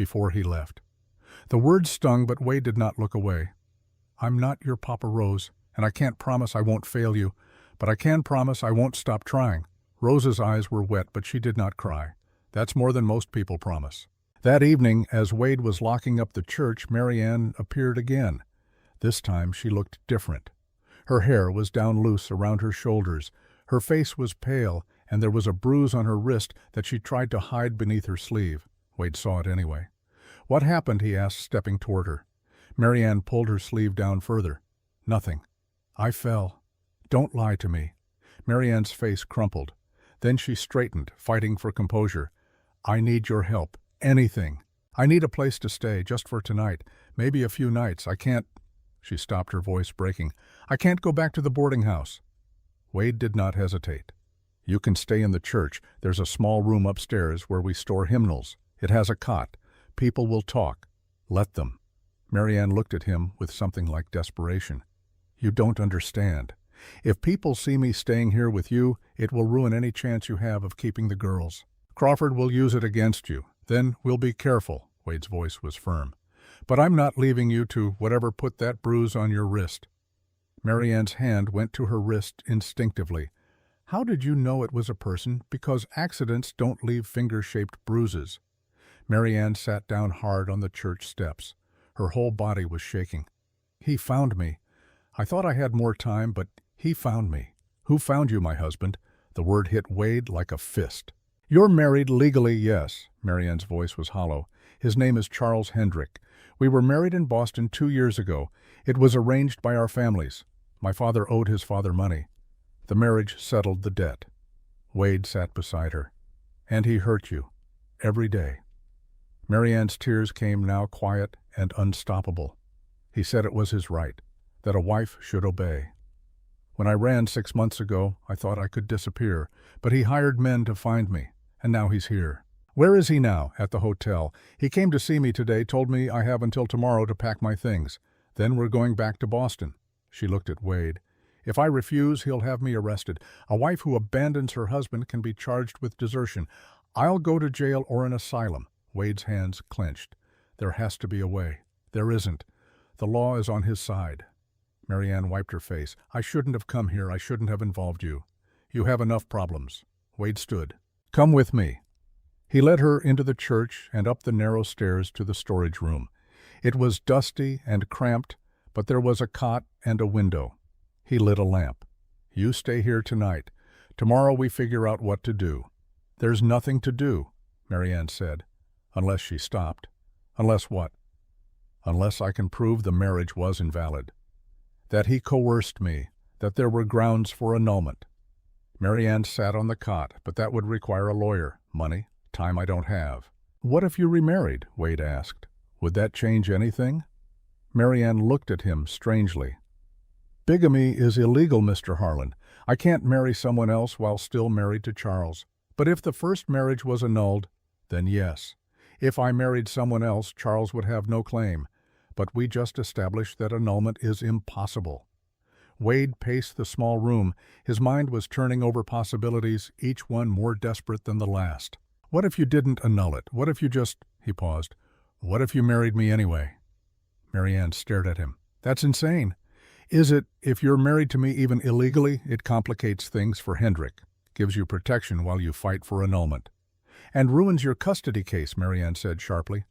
before he left. The words stung, but Wade did not look away. "I'm not your Papa Rose, and I can't promise I won't fail you, but I can promise I won't stop trying." Rose's eyes were wet, but she did not cry. That's more than most people promise. That evening, as Wade was locking up the church, Mary Ann appeared again. This time she looked different. Her hair was down loose around her shoulders, her face was pale, and there was a bruise on her wrist that she tried to hide beneath her sleeve. Wade saw it anyway. "What happened?" he asked, stepping toward her. Mary Ann pulled her sleeve down further. "Nothing. I fell. Don't lie to me." Mary Ann's face crumpled. Then she straightened, fighting for composure. "I need your help. Anything. I need a place to stay, just for tonight. Maybe a few nights. I can't—" She stopped, her voice breaking. "I can't go back to the boarding house." Wade did not hesitate. "You can stay in the church. There's a small room upstairs where we store hymnals. It has a cot. People will talk. Let them." Mary Ann looked at him with something like desperation. "You don't understand. If people see me staying here with you, it will ruin any chance you have of keeping the girls. Crawford will use it against you. Then we'll be careful." Wade's voice was firm. "But I'm not leaving you to whatever put that bruise on your wrist." Mary Ann's hand went to her wrist instinctively. "How did you know it was a person? Because accidents don't leave finger-shaped bruises." Mary Ann sat down hard on the church steps. Her whole body was shaking. "He found me. I thought I had more time, but he found me." "Who found you, my husband?" The word hit Wade like a fist. "You're married legally, yes." Mary Ann's voice was hollow. "His name is Charles Hendrick. We were married in Boston 2 years ago. It was arranged by our families. My father owed his father money. The marriage settled the debt." Wade sat beside her. "And he hurt you. Every day." Mary Ann's tears came now quiet and unstoppable. "He said it was his right, that a wife should obey. When I ran 6 months ago, I thought I could disappear, but he hired men to find me, and now he's here." "Where is he now?" "At the hotel. He came to see me today, told me I have until tomorrow to pack my things. Then we're going back to Boston." She looked at Wade. "If I refuse, he'll have me arrested. A wife who abandons her husband can be charged with desertion. I'll go to jail or an asylum." Wade's hands clenched. "There has to be a way." "There isn't. The law is on his side." Mary Ann wiped her face. "I shouldn't have come here. I shouldn't have involved you. You have enough problems." Wade stood. "Come with me." He led her into the church and up the narrow stairs to the storage room. It was dusty and cramped, but there was a cot and a window. He lit a lamp. "You stay here tonight. Tomorrow we figure out what to do." "There's nothing to do," Mary Ann said. Unless she stopped. "Unless what?" "Unless I can prove the marriage was invalid. That he coerced me, that there were grounds for annulment." Mary Ann sat on the cot, "But that would require a lawyer, money, time I don't have." "What if you remarried?" Wade asked. "Would that change anything?" Mary Ann looked at him strangely. "Bigamy is illegal, Mr. Harlan. I can't marry someone else while still married to Charles. But if the first marriage was annulled, then yes. If I married someone else, Charles would have no claim. But we just established that annulment is impossible." Wade paced the small room. His mind was turning over possibilities, each one more desperate than the last. "What if you didn't annul it? What if you just—" He paused. "What if you married me anyway?" Mary Ann stared at him. "That's insane." "Is it? If you're married to me even illegally, it complicates things for Hendrick, gives you protection while you fight for annulment." "And ruins your custody case," Mary Ann said sharply.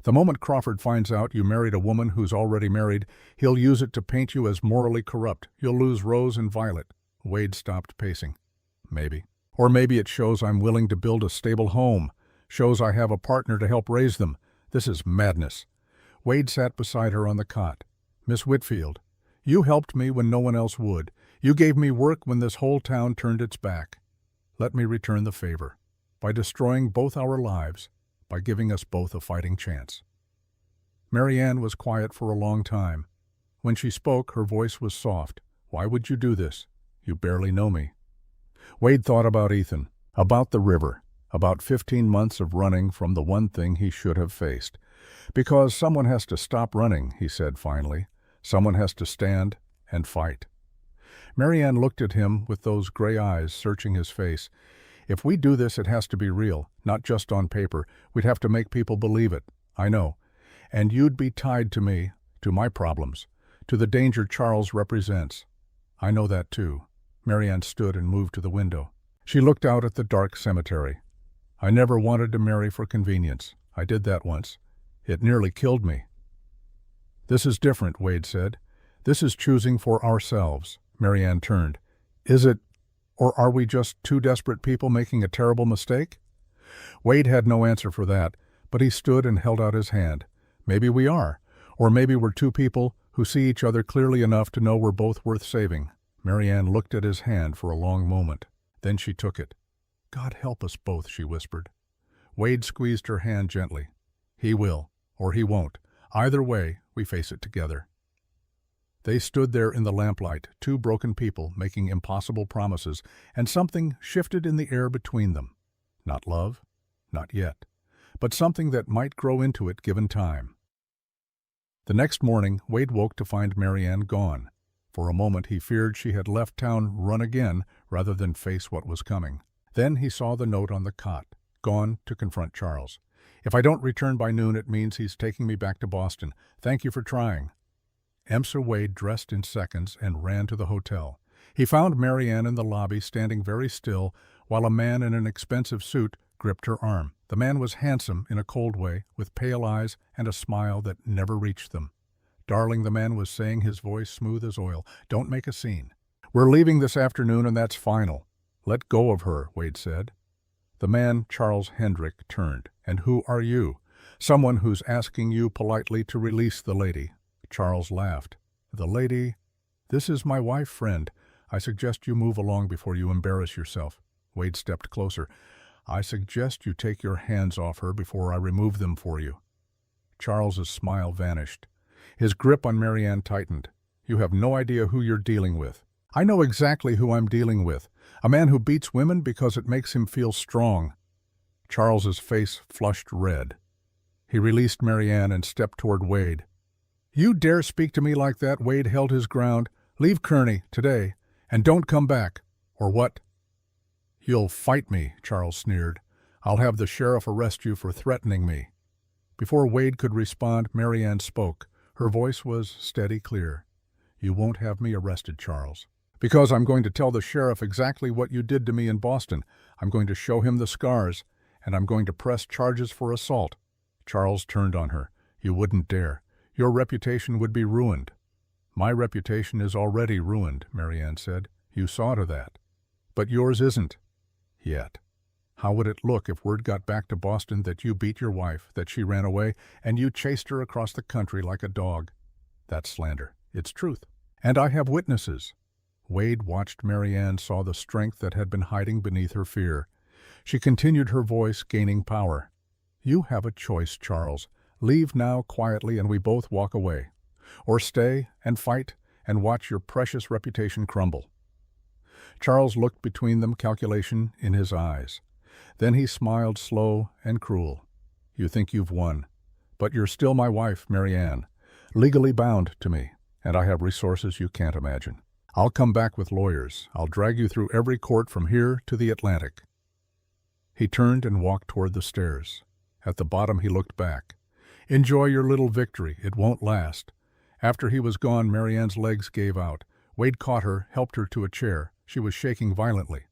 "The moment Crawford finds out you married a woman who's already married, he'll use it to paint you as morally corrupt. You'll lose Rose and Violet." Wade stopped pacing. "Maybe. Or maybe it shows I'm willing to build a stable home, shows I have a partner to help raise them. This is madness." Wade sat beside her on the cot. "Miss Whitfield, you helped me when no one else would. You gave me work when this whole town turned its back. Let me return the favor, by destroying both our lives, by giving us both a fighting chance." Mary Ann was quiet for a long time. When she spoke, her voice was soft. "Why would you do this? You barely know me." Wade thought about Ethan, about the river, about 15 months of running from the one thing he should have faced. "Because someone has to stop running," he said finally. "Someone has to stand and fight." Mary Ann looked at him with those gray eyes searching his face. "If we do this, it has to be real, not just on paper. We'd have to make people believe it. I know. And you'd be tied to me, to my problems, to the danger Charles represents. I know that too. Marianne stood and moved to the window. She looked out at the dark cemetery. I never wanted to marry for convenience. I did that once. It nearly killed me. This is different, Wade said. This is choosing for ourselves. Marianne turned. Is it, or are we just two desperate people making a terrible mistake? Wade had no answer for that, but he stood and held out his hand. Maybe we are, or maybe we're two people who see each other clearly enough to know we're both worth saving. Marianne looked at his hand for a long moment. Then she took it. God help us both, she whispered. Wade squeezed her hand gently. He will, or he won't. Either way, we face it together. They stood there in the lamplight, two broken people making impossible promises, and something shifted in the air between them. Not love, not yet, but something that might grow into it given time. The next morning, Wade woke to find Marianne gone. For a moment he feared she had left town run again rather than face what was coming. Then he saw the note on the cot, gone to confront Charles. If I don't return by noon, it means he's taking me back to Boston. Thank you for trying. Emser Wade dressed in seconds and ran to the hotel. He found Marianne in the lobby standing very still while a man in an expensive suit gripped her arm. The man was handsome in a cold way, with pale eyes and a smile that never reached them. Darling, the man was saying, his voice smooth as oil, don't make a scene. We're leaving this afternoon and that's final. Let go of her, Wade said. The man, Charles Hendrick, turned. And who are you? Someone who's asking you politely to release the lady. Charles laughed. The lady? This is my wife, friend. I suggest you move along before you embarrass yourself. Wade stepped closer. I suggest you take your hands off her before I remove them for you. Charles's smile vanished. His grip on Marianne tightened. You have no idea who you're dealing with. I know exactly who I'm dealing with. A man who beats women because it makes him feel strong. Charles's face flushed red. He released Marianne and stepped toward Wade. You dare speak to me like that? Wade held his ground. Leave Kearney, today, and don't come back. Or what? You'll fight me, Charles sneered. I'll have the sheriff arrest you for threatening me. Before Wade could respond, Marianne spoke. Her voice was steady, clear. You won't have me arrested, Charles. Because I'm going to tell the sheriff exactly what you did to me in Boston. I'm going to show him the scars, and I'm going to press charges for assault. Charles turned on her. You wouldn't dare. Your reputation would be ruined. My reputation is already ruined, Marianne said. You saw to that. But yours isn't. Yet. How would it look if word got back to Boston that you beat your wife, that she ran away, and you chased her across the country like a dog? That's slander. It's truth. And I have witnesses. Wade watched. Marianne saw the strength that had been hiding beneath her fear. She continued, her voice gaining power. You have a choice, Charles. Leave now quietly and we both walk away. Or stay and fight and watch your precious reputation crumble. Charles looked between them, calculation in his eyes. Then he smiled, slow and cruel. You think you've won. But you're still my wife, Marianne, legally bound to me, and I have resources you can't imagine. I'll come back with lawyers. I'll drag you through every court from here to the Atlantic. He turned and walked toward the stairs. At the bottom he looked back. Enjoy your little victory. It won't last. After he was gone, Marianne's legs gave out. Wade caught her, helped her to a chair. She was shaking violently.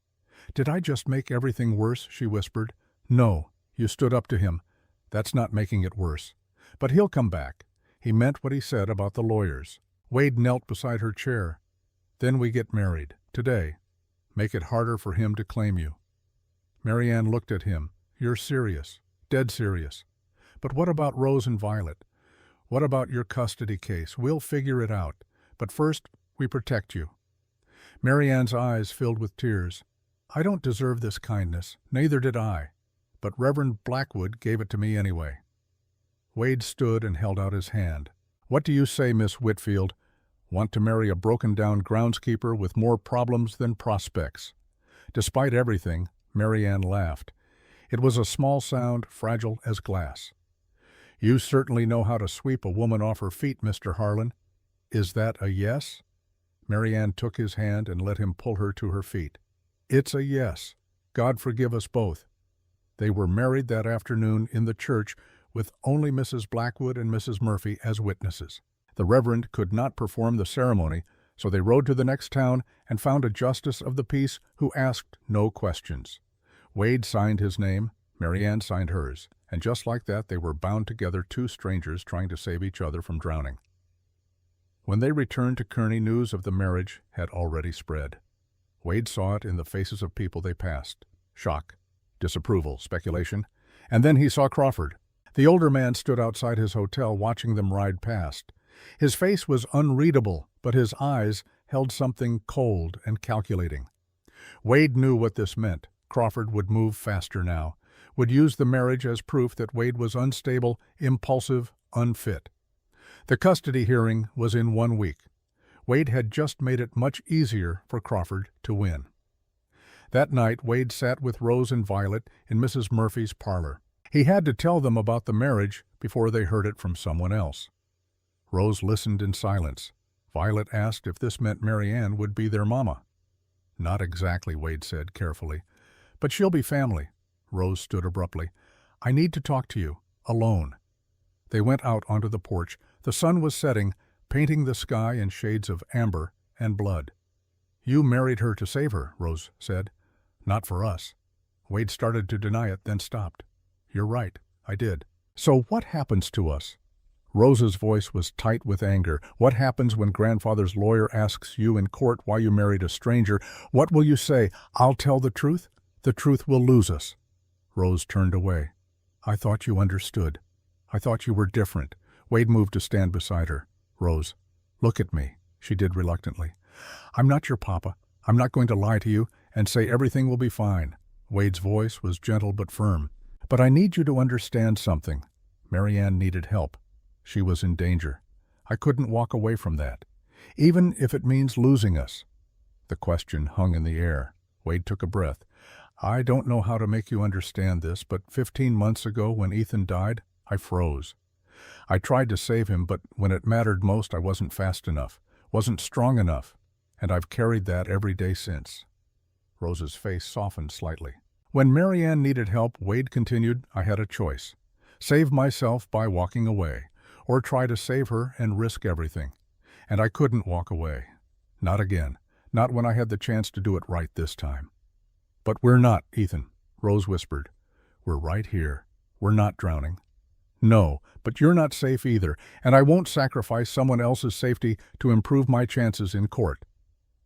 Did I just make everything worse? She whispered. No, you stood up to him. That's not making it worse. But he'll come back. He meant what he said about the lawyers. Wade knelt beside her chair. Then we get married. Today. Make it harder for him to claim you. Marianne looked at him. You're serious. Dead serious. But what about Rose and Violet? What about your custody case? We'll figure it out. But first, we protect you. Marianne's eyes filled with tears. I don't deserve this kindness. Neither did I. But Reverend Blackwood gave it to me anyway. Wade stood and held out his hand. What do you say, Miss Whitfield? Want to marry a broken-down groundskeeper with more problems than prospects? Despite everything, Marianne laughed. It was a small sound, fragile as glass. You certainly know how to sweep a woman off her feet, Mr. Harlan. Is that a yes? Marianne took his hand and let him pull her to her feet. It's a yes. God forgive us both. They were married that afternoon in the church with only Mrs. Blackwood and Mrs. Murphy as witnesses. The Reverend could not perform the ceremony, so they rode to the next town and found a justice of the peace who asked no questions. Wade signed his name, Mary Ann signed hers, and just like that they were bound together, two strangers trying to save each other from drowning. When they returned to Kearney, news of the marriage had already spread. Wade saw it in the faces of people they passed. Shock, disapproval, speculation. And then he saw Crawford. The older man stood outside his hotel watching them ride past. His face was unreadable, but his eyes held something cold and calculating. Wade knew what this meant. Crawford would move faster now, would use the marriage as proof that Wade was unstable, impulsive, unfit. The custody hearing was in 1 week. Wade had just made it much easier for Crawford to win. That night, Wade sat with Rose and Violet in Mrs. Murphy's parlor. He had to tell them about the marriage before they heard it from someone else. Rose listened in silence. Violet asked if this meant Mary Ann would be their mama. Not exactly, Wade said carefully. But she'll be family. Rose stood abruptly. I need to talk to you, alone. They went out onto the porch. The sun was setting, painting the sky in shades of amber and blood. You married her to save her, Rose said. Not for us. Wade started to deny it, then stopped. You're right, I did. So what happens to us? Rose's voice was tight with anger. What happens when grandfather's lawyer asks you in court why you married a stranger? What will you say? I'll tell the truth? The truth will lose us. Rose turned away. I thought you understood. I thought you were different. Wade moved to stand beside her. Rose, look at me, she did reluctantly. I'm not your papa. I'm not going to lie to you and say everything will be fine. Wade's voice was gentle but firm. But I need you to understand something. Mary Ann needed help. She was in danger. I couldn't walk away from that, even if it means losing us. The question hung in the air. Wade took a breath. I don't know how to make you understand this, but 15 months ago when Ethan died, I froze. I tried to save him, but when it mattered most, I wasn't fast enough, wasn't strong enough, and I've carried that every day since. Rose's face softened slightly. When Mary Ann needed help, Wade continued, I had a choice. Save myself by walking away, or try to save her and risk everything. And I couldn't walk away. Not again. Not when I had the chance to do it right this time. But we're not, Ethan, Rose whispered. We're right here. We're not drowning. No, but you're not safe either, and I won't sacrifice someone else's safety to improve my chances in court.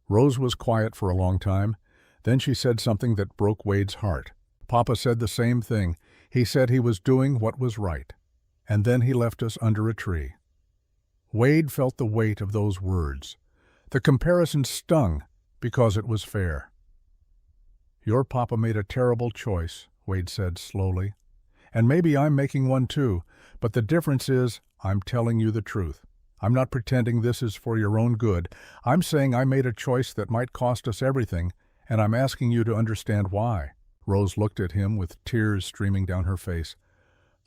Rose was quiet for a long time. Then she said something that broke Wade's heart. Papa said the same thing. He said he was doing what was right. And then he left us under a tree. Wade felt the weight of those words. The comparison stung because it was fair. Your papa made a terrible choice, Wade said slowly. And maybe I'm making one too, but the difference is I'm telling you the truth. I'm not pretending this is for your own good. I'm saying I made a choice that might cost us everything, and I'm asking you to understand why. Rose looked at him with tears streaming down her face.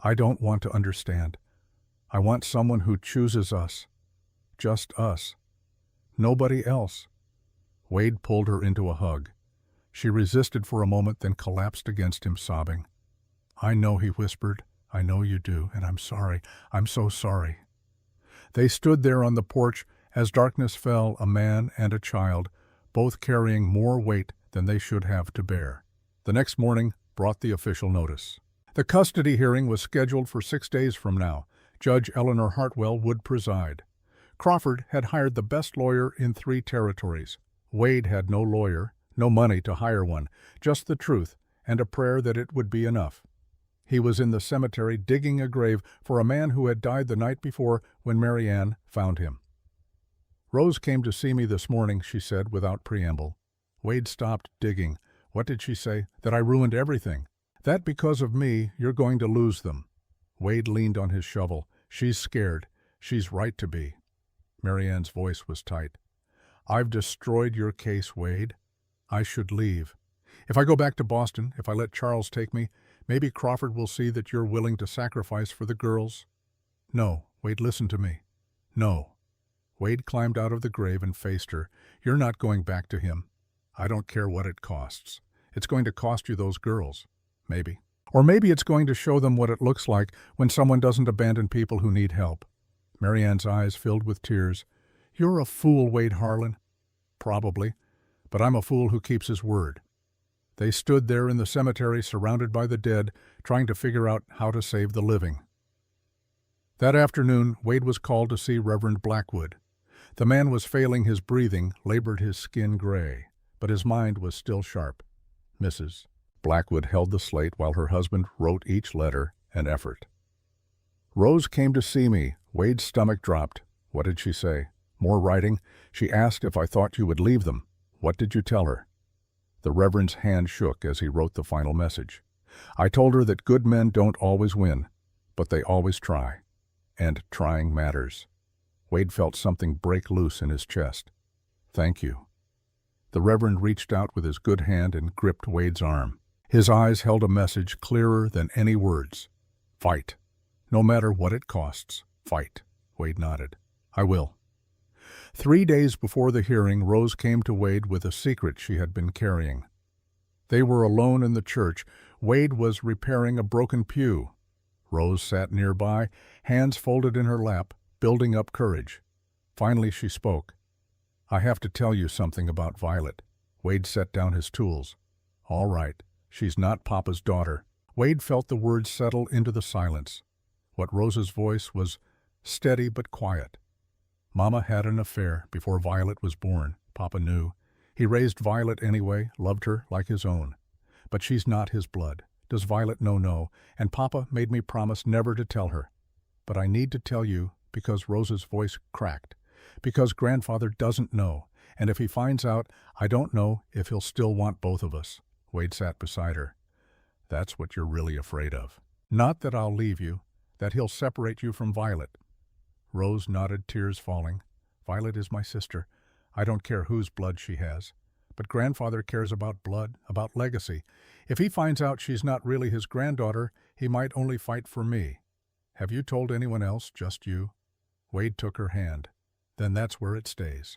I don't want to understand. I want someone who chooses us. Just us. Nobody else. Wade pulled her into a hug. She resisted for a moment, then collapsed against him, sobbing. I know, he whispered. I know you do, and I'm sorry. I'm so sorry. They stood there on the porch as darkness fell, a man and a child, both carrying more weight than they should have to bear. The next morning brought the official notice. The custody hearing was scheduled for 6 days from now. Judge Eleanor Hartwell would preside. Crawford had hired the best lawyer in 3 territories. Wade had no lawyer, no money to hire one, just the truth and a prayer that it would be enough. He was in the cemetery digging a grave for a man who had died the night before when Mary Ann found him. Rose came to see me this morning, she said without preamble. Wade stopped digging. What did she say? That I ruined everything. That because of me, you're going to lose them. Wade leaned on his shovel. She's scared. She's right to be. Mary Ann's voice was tight. I've destroyed your case, Wade. I should leave. If I go back to Boston, if I let Charles take me, maybe Crawford will see that you're willing to sacrifice for the girls. No, Wade, listen to me. No. Wade climbed out of the grave and faced her. You're not going back to him. I don't care what it costs. It's going to cost you those girls. Maybe. Or maybe it's going to show them what it looks like when someone doesn't abandon people who need help. Marianne's eyes filled with tears. You're a fool, Wade Harlan. Probably, but I'm a fool who keeps his word. They stood there in the cemetery surrounded by the dead, trying to figure out how to save the living. That afternoon, Wade was called to see Reverend Blackwood. The man was failing his breathing, labored his skin gray, but his mind was still sharp. Mrs. Blackwood held the slate while her husband wrote each letter an effort. Rose came to see me. Wade's stomach dropped. What did she say? More writing? She asked if I thought you would leave them. What did you tell her? The Reverend's hand shook as he wrote the final message. I told her that good men don't always win, but they always try. And trying matters. Wade felt something break loose in his chest. Thank you. The Reverend reached out with his good hand and gripped Wade's arm. His eyes held a message clearer than any words. Fight. No matter what it costs, fight. Wade nodded. I will. 3 days before the hearing, Rose came to Wade with a secret she had been carrying. They were alone in the church. Wade was repairing a broken pew. Rose sat nearby, hands folded in her lap, building up courage. Finally she spoke. I have to tell you something about Violet. Wade set down his tools. All right, she's not Papa's daughter. Wade felt the words settle into the silence. What Rose's voice was steady but quiet. Mama had an affair before Violet was born, Papa knew. He raised Violet anyway, loved her like his own. But she's not his blood. Does Violet know? No, and Papa made me promise never to tell her. But I need to tell you because Rose's voice cracked, because Grandfather doesn't know, and if he finds out, I don't know if he'll still want both of us. Wade sat beside her. That's what you're really afraid of. Not that I'll leave you, that he'll separate you from Violet. Rose nodded, tears falling. Violet is my sister. I don't care whose blood she has. But Grandfather cares about blood, about legacy. If he finds out she's not really his granddaughter, he might only fight for me. Have you told anyone else, just you? Wade took her hand. Then that's where it stays.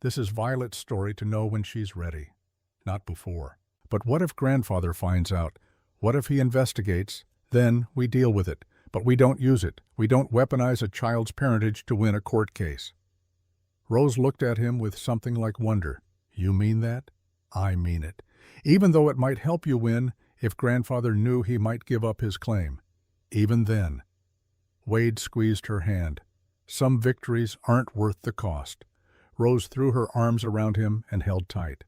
This is Violet's story to know when she's ready. Not before. But what if Grandfather finds out? What if he investigates? Then we deal with it. But we don't use it. We don't weaponize a child's parentage to win a court case. Rose looked at him with something like wonder. You mean that? I mean it. Even though it might help you win, if Grandfather knew he might give up his claim. Even then. Wade squeezed her hand. Some victories aren't worth the cost. Rose threw her arms around him and held tight.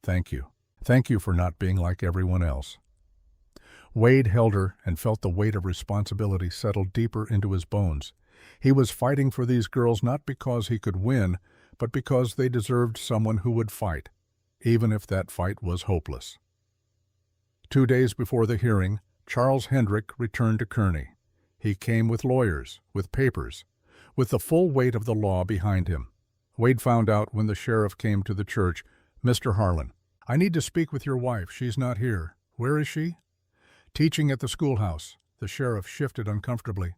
Thank you. Thank you for not being like everyone else. Wade held her and felt the weight of responsibility settle deeper into his bones. He was fighting for these girls not because he could win, but because they deserved someone who would fight, even if that fight was hopeless. 2 days before the hearing, Charles Hendrick returned to Kearney. He came with lawyers, with papers, with the full weight of the law behind him. Wade found out when the sheriff came to the church, Mr. Harlan, I need to speak with your wife. She's not here. Where is she? Teaching at the schoolhouse. The sheriff shifted uncomfortably.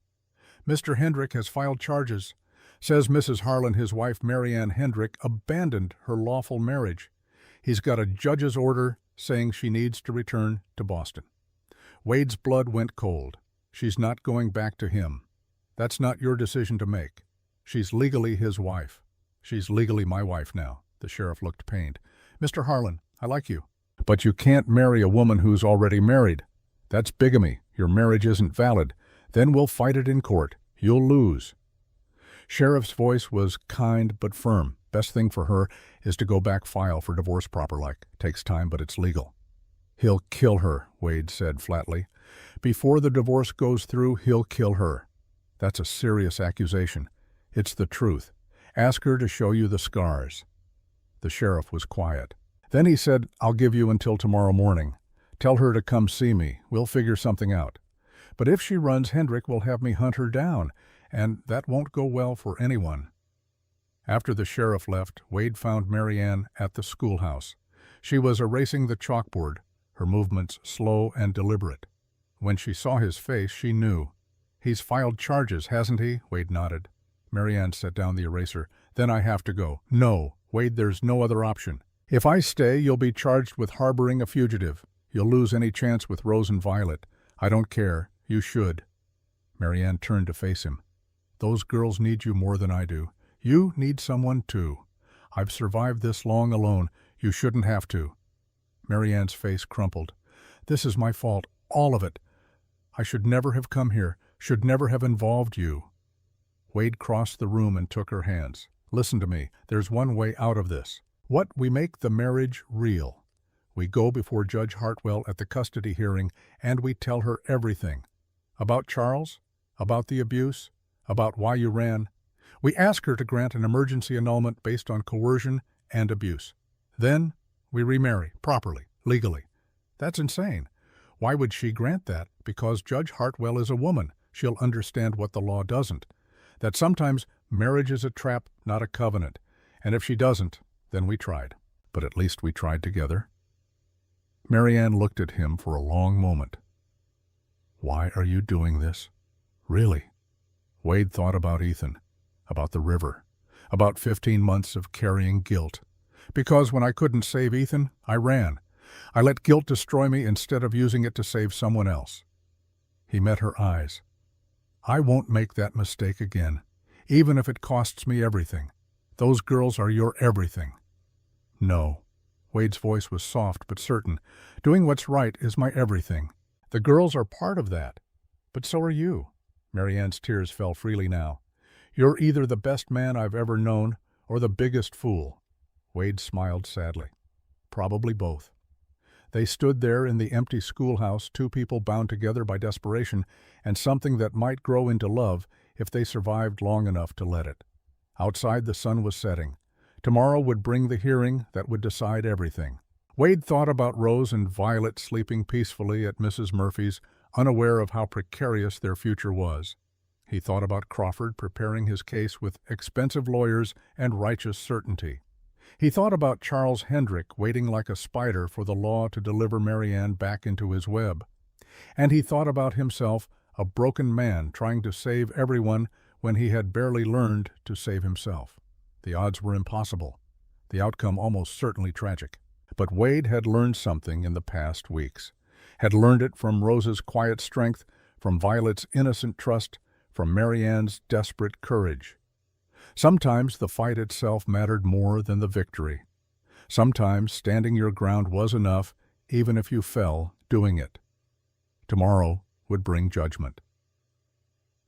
Mr. Hendrick has filed charges. Says Mrs. Harlan his wife Marianne Hendrick abandoned her lawful marriage. He's got a judge's order saying she needs to return to Boston. Wade's blood went cold. She's not going back to him. That's not your decision to make. She's legally his wife. She's legally my wife now. The sheriff looked pained. Mr. Harlan, I like you. But you can't marry a woman who's already married. That's bigamy. Your marriage isn't valid. Then we'll fight it in court. You'll lose. Sheriff's voice was kind but firm. Best thing for her is to go back file for divorce proper-like. Takes time, but it's legal. He'll kill her, Wade said flatly. Before the divorce goes through, he'll kill her. That's a serious accusation. It's the truth. Ask her to show you the scars. The sheriff was quiet. Then he said, I'll give you until tomorrow morning. Tell her to come see me. We'll figure something out. But if she runs, Hendrick will have me hunt her down, and that won't go well for anyone. After the sheriff left, Wade found Marianne at the schoolhouse. She was erasing the chalkboard, her movements slow and deliberate. When she saw his face, she knew. He's filed charges, hasn't he? Wade nodded. Marianne set down the eraser. Then I have to go. No, Wade, there's no other option. If I stay, you'll be charged with harboring a fugitive. You'll lose any chance with Rose and Violet. I don't care. You should. Marianne turned to face him. Those girls need you more than I do. You need someone too. I've survived this long alone. You shouldn't have to. Marianne's face crumpled. This is my fault, all of it. I should never have come here, should never have involved you. Wade crossed the room and took her hands. Listen to me. There's one way out of this. We make the marriage real. We go before Judge Hartwell at the custody hearing, and we tell her everything. About Charles, about the abuse, about why you ran. We ask her to grant an emergency annulment based on coercion and abuse. Then we remarry, properly, legally. That's insane. Why would she grant that? Because Judge Hartwell is a woman. She'll understand what the law doesn't. That sometimes marriage is a trap, not a covenant. And if she doesn't, then we tried. But at least we tried together. Marianne looked at him for a long moment. Why are you doing this? Really? Wade thought about Ethan, about the river, about 15 months of carrying guilt. Because when I couldn't save Ethan, I ran. I let guilt destroy me instead of using it to save someone else. He met her eyes. I won't make that mistake again, even if it costs me everything. Those girls are your everything. No. Wade's voice was soft but certain. Doing what's right is my everything. The girls are part of that. But so are you. Marianne's tears fell freely now. You're either the best man I've ever known or the biggest fool. Wade smiled sadly. Probably both. They stood there in the empty schoolhouse, two people bound together by desperation and something that might grow into love if they survived long enough to let it. Outside, the sun was setting. Tomorrow would bring the hearing that would decide everything. Wade thought about Rose and Violet sleeping peacefully at Mrs. Murphy's, unaware of how precarious their future was. He thought about Crawford preparing his case with expensive lawyers and righteous certainty. He thought about Charles Hendrick waiting like a spider for the law to deliver Marianne back into his web. And he thought about himself, a broken man trying to save everyone when he had barely learned to save himself. The odds were impossible, the outcome almost certainly tragic. But Wade had learned something in the past weeks, had learned it from Rose's quiet strength, from Violet's innocent trust, from Marianne's desperate courage. Sometimes the fight itself mattered more than the victory. Sometimes standing your ground was enough, even if you fell doing it. Tomorrow would bring judgment.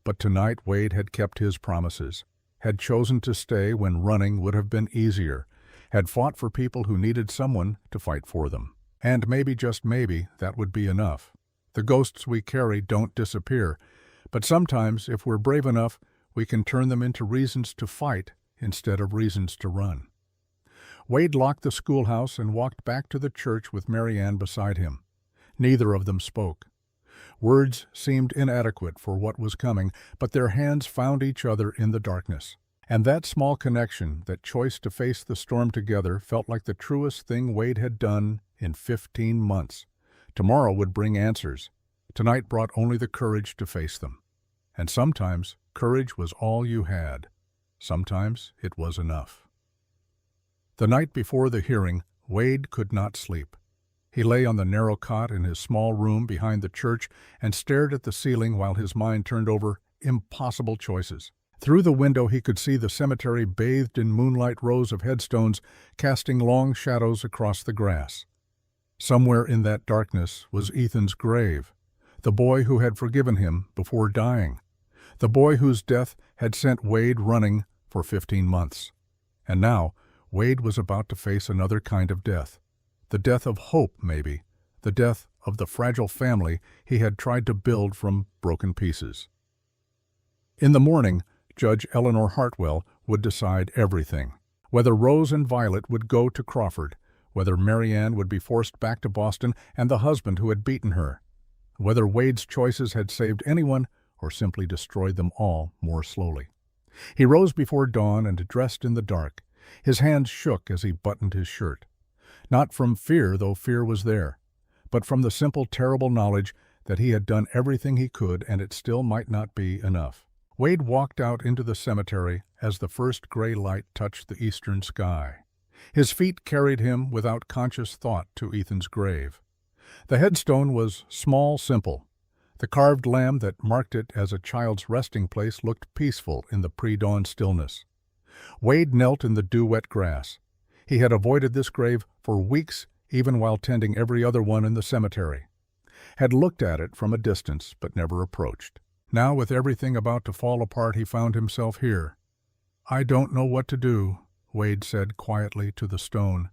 But tonight Wade had kept his promises, had chosen to stay when running would have been easier, had fought for people who needed someone to fight for them. And maybe, just maybe, that would be enough. The ghosts we carry don't disappear, but sometimes, if we're brave enough, we can turn them into reasons to fight instead of reasons to run. Wade locked the schoolhouse and walked back to the church with Marianne beside him. Neither of them spoke. Words seemed inadequate for what was coming, but their hands found each other in the darkness. And that small connection, that choice to face the storm together, felt like the truest thing Wade had done in 15 months. Tomorrow would bring answers. Tonight brought only the courage to face them. And sometimes courage was all you had. Sometimes it was enough. The night before the hearing, Wade could not sleep. He lay on the narrow cot in his small room behind the church and stared at the ceiling while his mind turned over impossible choices. Through the window he could see the cemetery bathed in moonlight rows of headstones casting long shadows across the grass. Somewhere in that darkness was Ethan's grave, the boy who had forgiven him before dying, the boy whose death had sent Wade running for 15 months. And now Wade was about to face another kind of death. The death of hope, maybe. The death of the fragile family he had tried to build from broken pieces. In the morning, Judge Eleanor Hartwell would decide everything. Whether Rose and Violet would go to Crawford, whether Marianne would be forced back to Boston and the husband who had beaten her, whether Wade's choices had saved anyone or simply destroyed them all more slowly. He rose before dawn and dressed in the dark. His hands shook as he buttoned his shirt. Not from fear, though fear was there, but from the simple, terrible knowledge that he had done everything he could and it still might not be enough. Wade walked out into the cemetery as the first gray light touched the eastern sky. His feet carried him without conscious thought to Ethan's grave. The headstone was small, simple. The carved lamb that marked it as a child's resting place looked peaceful in the pre-dawn stillness. Wade knelt in the dew-wet grass. He had avoided this grave for weeks, even while tending every other one in the cemetery. Had looked at it from a distance, but never approached. Now, with everything about to fall apart, he found himself here. "I don't know what to do," Wade said quietly to the stone.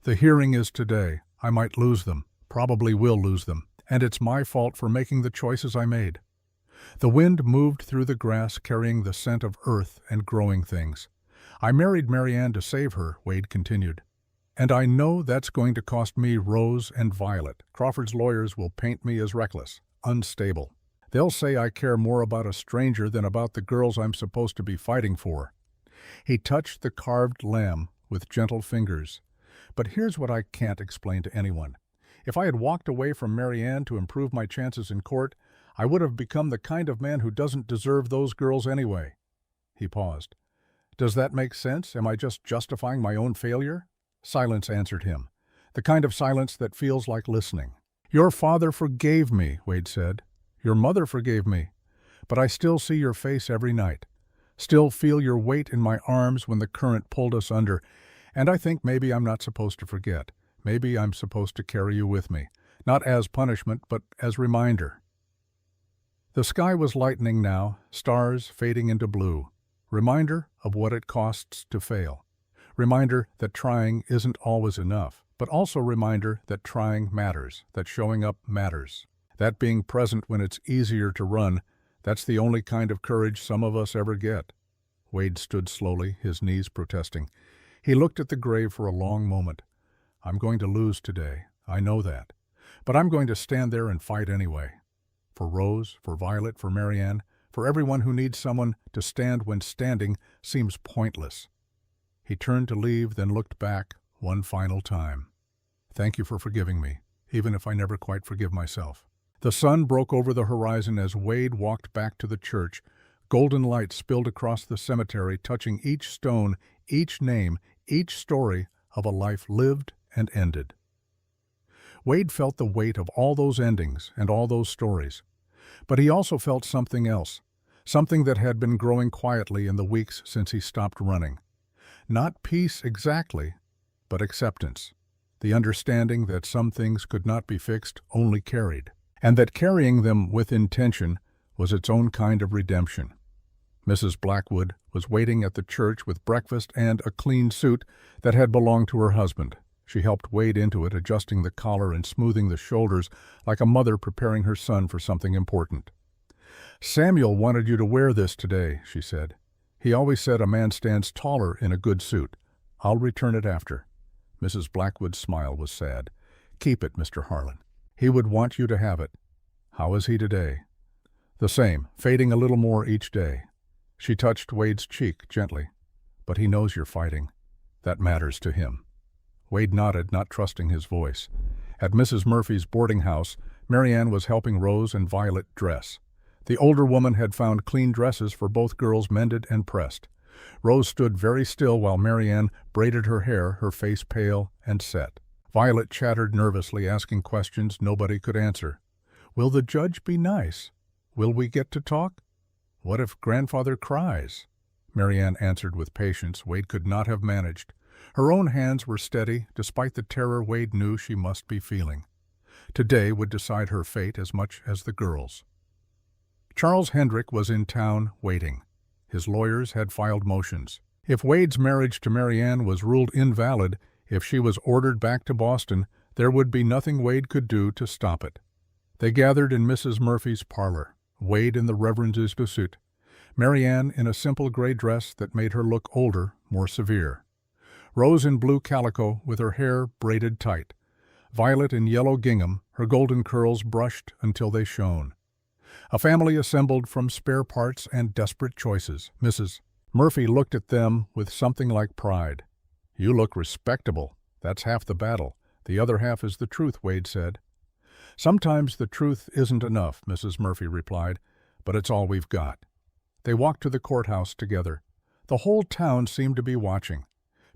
"The hearing is today. I might lose them, probably will lose them, and it's my fault for making the choices I made." The wind moved through the grass, carrying the scent of earth and growing things. "I married Marianne to save her," Wade continued. "And I know that's going to cost me Rose and Violet. Crawford's lawyers will paint me as reckless, unstable. They'll say I care more about a stranger than about the girls I'm supposed to be fighting for." He touched the carved lamb with gentle fingers. "But here's what I can't explain to anyone. If I had walked away from Marianne to improve my chances in court, I would have become the kind of man who doesn't deserve those girls anyway." He paused. "Does that make sense? Am I just justifying my own failure?" Silence answered him, the kind of silence that feels like listening. "Your father forgave me," Wade said. "Your mother forgave me. But I still see your face every night, still feel your weight in my arms when the current pulled us under, and I think maybe I'm not supposed to forget. Maybe I'm supposed to carry you with me, not as punishment, but as reminder." The sky was lightening now, stars fading into blue. Reminder of what it costs to fail. Reminder that trying isn't always enough, but also reminder that trying matters, that showing up matters. That being present when it's easier to run, that's the only kind of courage some of us ever get. Wade stood slowly, his knees protesting. He looked at the grave for a long moment. "I'm going to lose today, I know that. But I'm going to stand there and fight anyway. For Rose, for Violet, for Marianne, for everyone who needs someone to stand when standing seems pointless." He turned to leave, then looked back one final time. "Thank you for forgiving me, even if I never quite forgive myself." The sun broke over the horizon as Wade walked back to the church. Golden light spilled across the cemetery, touching each stone, each name, each story of a life lived and ended. Wade felt the weight of all those endings and all those stories. But he also felt something else, something that had been growing quietly in the weeks since he stopped running. Not peace exactly, but acceptance. The understanding that some things could not be fixed, only carried, and that carrying them with intention was its own kind of redemption. Mrs. Blackwood was waiting at the church with breakfast and a clean suit that had belonged to her husband. She helped Wade into it, adjusting the collar and smoothing the shoulders like a mother preparing her son for something important. "Samuel wanted you to wear this today," she said. "He always said a man stands taller in a good suit. I'll return it after." Mrs. Blackwood's smile was sad. "Keep it, Mr. Harlan. He would want you to have it. How is he today?" "The same, fading a little more each day." She touched Wade's cheek gently. "But he knows you're fighting. That matters to him." Wade nodded, not trusting his voice. At Mrs. Murphy's boarding house, Marianne was helping Rose and Violet dress. The older woman had found clean dresses for both girls mended and pressed. Rose stood very still while Marianne braided her hair, her face pale and set. Violet chattered nervously, asking questions nobody could answer. "Will the judge be nice? Will we get to talk? What if grandfather cries?" Marianne answered with patience Wade could not have managed. Her own hands were steady, despite the terror Wade knew she must be feeling. Today would decide her fate as much as the girls. Charles Hendrick was in town waiting. His lawyers had filed motions. If Wade's marriage to Marianne was ruled invalid, if she was ordered back to Boston, there would be nothing Wade could do to stop it. They gathered in Mrs. Murphy's parlor, Wade in the Reverend's suit, Marianne in a simple gray dress that made her look older, more severe. Rose in blue calico with her hair braided tight. Violet in yellow gingham, her golden curls brushed until they shone. A family assembled from spare parts and desperate choices. Mrs. Murphy looked at them with something like pride. "You look respectable. That's half the battle. The other half is the truth," Wade said. "Sometimes the truth isn't enough," Mrs. Murphy replied, "but it's all we've got." They walked to the courthouse together. The whole town seemed to be watching.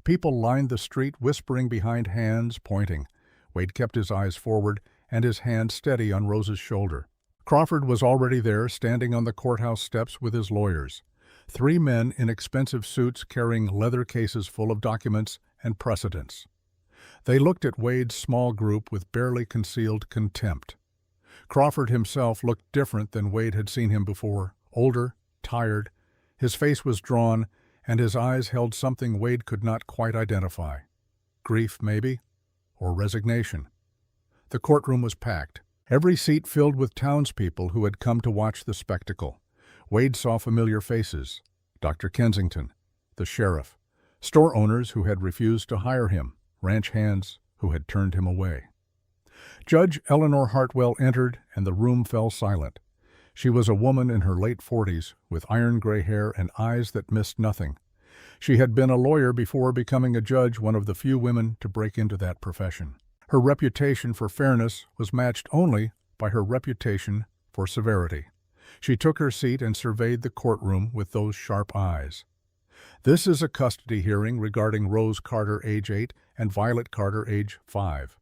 People lined the street, whispering behind hands, pointing. Wade kept his eyes forward and his hand steady on Rose's shoulder. Crawford was already there, standing on the courthouse steps with his lawyers. 3 men in expensive suits carrying leather cases full of documents and precedents. They looked at Wade's small group with barely concealed contempt. Crawford himself looked different than Wade had seen him before, older, tired. His face was drawn, and his eyes held something Wade could not quite identify. Grief, maybe, or resignation. The courtroom was packed, every seat filled with townspeople who had come to watch the spectacle. Wade saw familiar faces: Dr. Kensington, the sheriff, store owners who had refused to hire him, ranch hands who had turned him away. Judge Eleanor Hartwell entered, and the room fell silent. She was a woman in her late 40s, with iron-gray hair and eyes that missed nothing. She had been a lawyer before becoming a judge, one of the few women to break into that profession. Her reputation for fairness was matched only by her reputation for severity. She took her seat and surveyed the courtroom with those sharp eyes. This is a custody hearing regarding Rose Carter, age 8, and Violet Carter, age 5.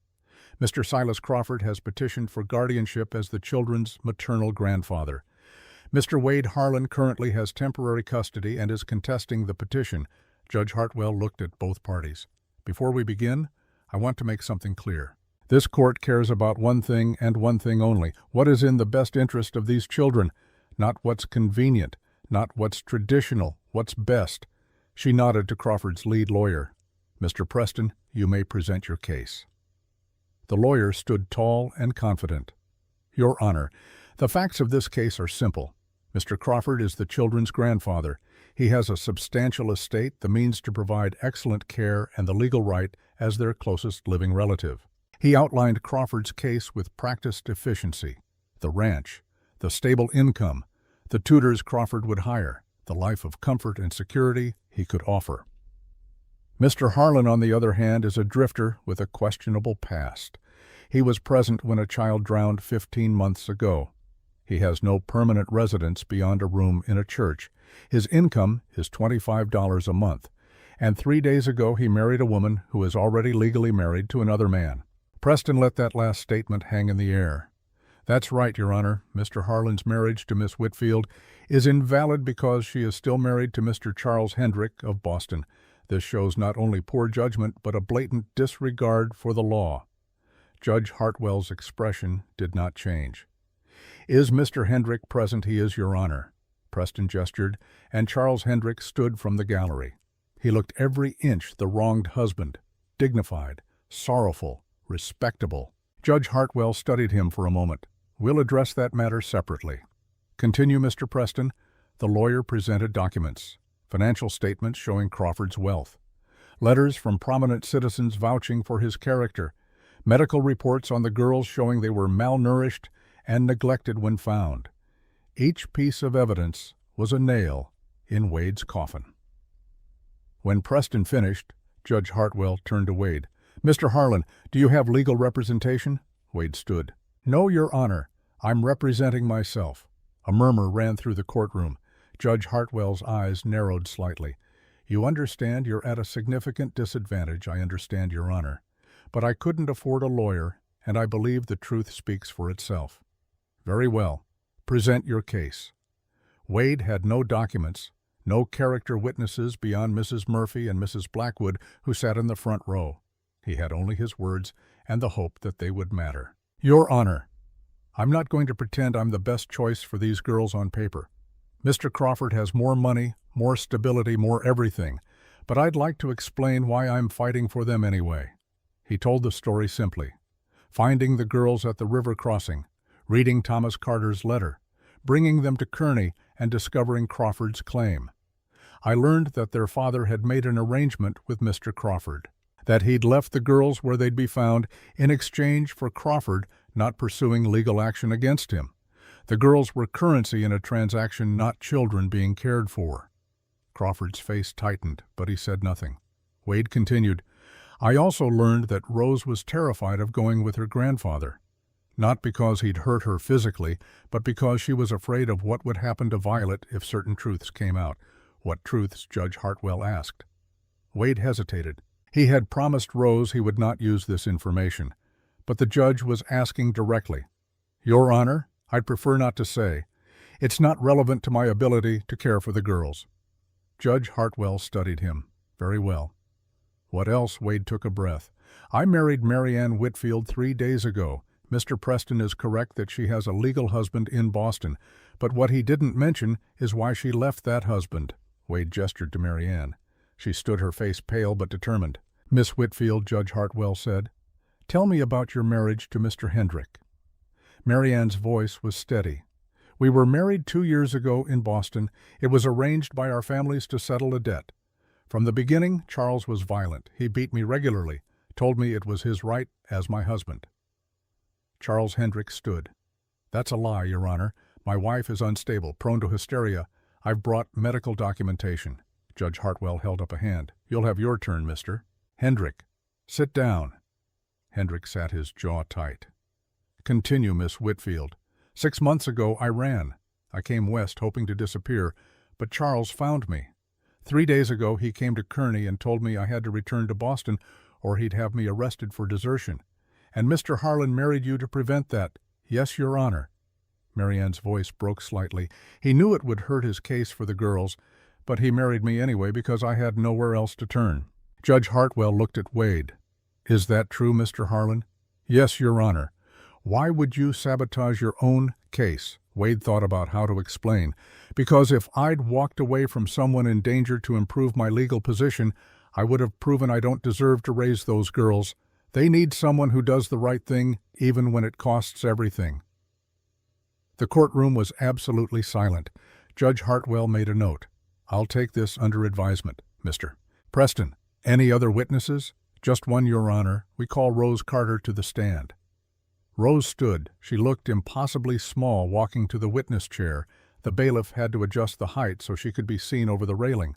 Mr. Silas Crawford has petitioned for guardianship as the children's maternal grandfather. Mr. Wade Harlan currently has temporary custody and is contesting the petition. Judge Hartwell looked at both parties. Before we begin, I want to make something clear. This court cares about one thing and one thing only: what is in the best interest of these children, not what's convenient, not what's traditional, what's best. She nodded to Crawford's lead lawyer. Mr. Preston, you may present your case. The lawyer stood tall and confident. Your Honor, the facts of this case are simple. Mr. Crawford is the children's grandfather. He has a substantial estate, the means to provide excellent care, and the legal right as their closest living relative. He outlined Crawford's case with practiced efficiency: the ranch, the stable income, the tutors Crawford would hire, the life of comfort and security he could offer. Mr. Harlan, on the other hand, is a drifter with a questionable past. He was present when a child drowned 15 months ago. He has no permanent residence beyond a room in a church. His income is $25 a month. And 3 days ago he married a woman who is already legally married to another man. Preston let that last statement hang in the air. That's right, Your Honor. Mr. Harlan's marriage to Miss Whitfield is invalid because she is still married to Mr. Charles Hendrick of Boston. This shows not only poor judgment, but a blatant disregard for the law. Judge Hartwell's expression did not change. Is Mr. Hendrick present? He is, Your Honor. Preston gestured, and Charles Hendrick stood from the gallery. He looked every inch the wronged husband, dignified, sorrowful, respectable. Judge Hartwell studied him for a moment. We'll address that matter separately. Continue, Mr. Preston. The lawyer presented documents: financial statements showing Crawford's wealth, letters from prominent citizens vouching for his character, medical reports on the girls showing they were malnourished and neglected when found. Each piece of evidence was a nail in Wade's coffin. When Preston finished, Judge Hartwell turned to Wade. Mr. Harlan, do you have legal representation? Wade stood. No, Your Honor. I'm representing myself. A murmur ran through the courtroom. Judge Hartwell's eyes narrowed slightly. You understand you're at a significant disadvantage, I understand, Your Honor. But I couldn't afford a lawyer, and I believe the truth speaks for itself. Very well. Present your case. Wade had no documents, no character witnesses beyond Mrs. Murphy and Mrs. Blackwood, who sat in the front row. He had only his words and the hope that they would matter. Your Honor, I'm not going to pretend I'm the best choice for these girls on paper. Mr. Crawford has more money, more stability, more everything, but I'd like to explain why I'm fighting for them anyway. He told the story simply: finding the girls at the river crossing, reading Thomas Carter's letter, bringing them to Kearney, and discovering Crawford's claim. I learned that their father had made an arrangement with Mr. Crawford, that he'd left the girls where they'd be found in exchange for Crawford not pursuing legal action against him. The girls were currency in a transaction, not children being cared for. Crawford's face tightened, but he said nothing. Wade continued, I also learned that Rose was terrified of going with her grandfather. Not because he'd hurt her physically, but because she was afraid of what would happen to Violet if certain truths came out. What truths? Judge Hartwell asked. Wade hesitated. He had promised Rose he would not use this information, but the judge was asking directly. Your Honor, I'd prefer not to say. It's not relevant to my ability to care for the girls." Judge Hartwell studied him. "Very well." "What else?" Wade took a breath. "I married Mary Ann Whitfield 3 days ago. Mr. Preston is correct that she has a legal husband in Boston, but what he didn't mention is why she left that husband." Wade gestured to Mary Ann. She stood, her face pale but determined. "Miss Whitfield," Judge Hartwell said, "tell me about your marriage to Mr. Hendrick." Mary Ann's voice was steady. "We were married 2 years ago in Boston. It was arranged by our families to settle a debt. From the beginning, Charles was violent. He beat me regularly, told me it was his right as my husband." Charles Hendrick stood. "That's a lie, Your Honor. My wife is unstable, prone to hysteria. I've brought medical documentation." Judge Hartwell held up a hand. "You'll have your turn, mister." "Hendrick, sit down." Hendrick sat his jaw tight. "Continue, Miss Whitfield. 6 months ago I ran. I came west hoping to disappear, but Charles found me. 3 days ago he came to Kearney and told me I had to return to Boston or he'd have me arrested for desertion. And Mr. Harlan married you to prevent that." "Yes, Your Honor." Mary Ann's voice broke slightly. "He knew it would hurt his case for the girls, but he married me anyway because I had nowhere else to turn." Judge Hartwell looked at Wade. "Is that true, Mr. Harlan?" "Yes, Your Honor." "Why would you sabotage your own case?" Wade thought about how to explain. "Because if I'd walked away from someone in danger to improve my legal position, I would have proven I don't deserve to raise those girls. They need someone who does the right thing, even when it costs everything." The courtroom was absolutely silent. Judge Hartwell made a note. "I'll take this under advisement, Mr. Preston. Any other witnesses?" "Just one, Your Honor. We call Rose Carter to the stand." Rose stood. She looked impossibly small walking to the witness chair. The bailiff had to adjust the height so she could be seen over the railing.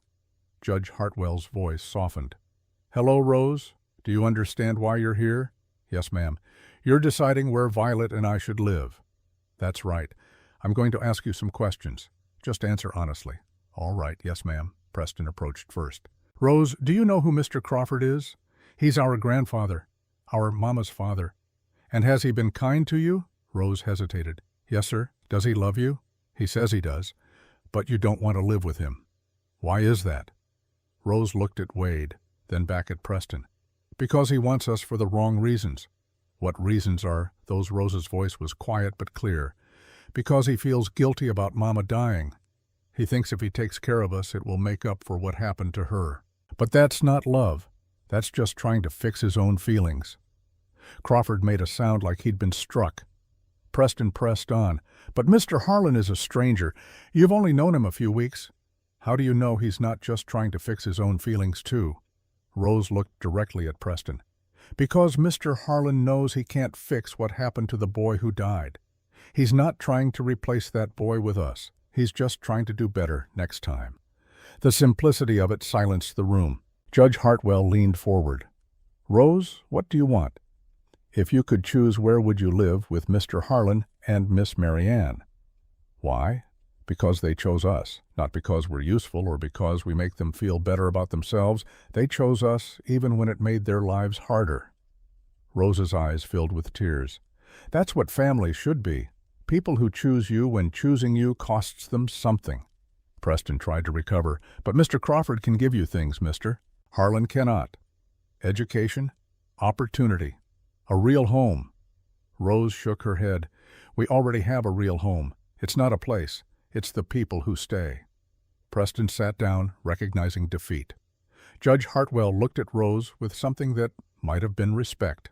Judge Hartwell's voice softened. "Hello, Rose. Do you understand why you're here?" "Yes, ma'am." "You're deciding where Violet and I should live." "That's right. I'm going to ask you some questions. Just answer honestly." "All right, yes, ma'am." Preston approached first. "Rose, do you know who Mr. Crawford is?" "He's our grandfather, our mama's father." "And has he been kind to you?" Rose hesitated. "Yes, sir." "Does he love you?" "He says he does." "But you don't want to live with him. Why is that?" Rose looked at Wade, then back at Preston. "Because he wants us for the wrong reasons." "What reasons are those?" Rose's voice was quiet but clear. "Because he feels guilty about Mama dying. He thinks if he takes care of us, it will make up for what happened to her. But that's not love. That's just trying to fix his own feelings." Crawford made a sound like he'd been struck. Preston pressed on. "But Mr. Harlan is a stranger. You've only known him a few weeks. How do you know he's not just trying to fix his own feelings, too?" Rose looked directly at Preston. "Because Mr. Harlan knows he can't fix what happened to the boy who died. He's not trying to replace that boy with us. He's just trying to do better next time." The simplicity of it silenced the room. Judge Hartwell leaned forward. "Rose, what do you want?" "If you could choose, where would you live with Mr. Harlan and Miss Mary Ann?" "Why?" "Because they chose us. Not because we're useful or because we make them feel better about themselves. They chose us even when it made their lives harder." Rose's eyes filled with tears. "That's what family should be. People who choose you when choosing you costs them something." Preston tried to recover. "But Mr. Crawford can give you things, mister. Harlan cannot. Education, opportunity, a real home." Rose shook her head. "We already have a real home. It's not a place. It's the people who stay." Preston sat down, recognizing defeat. Judge Hartwell looked at Rose with something that might have been respect.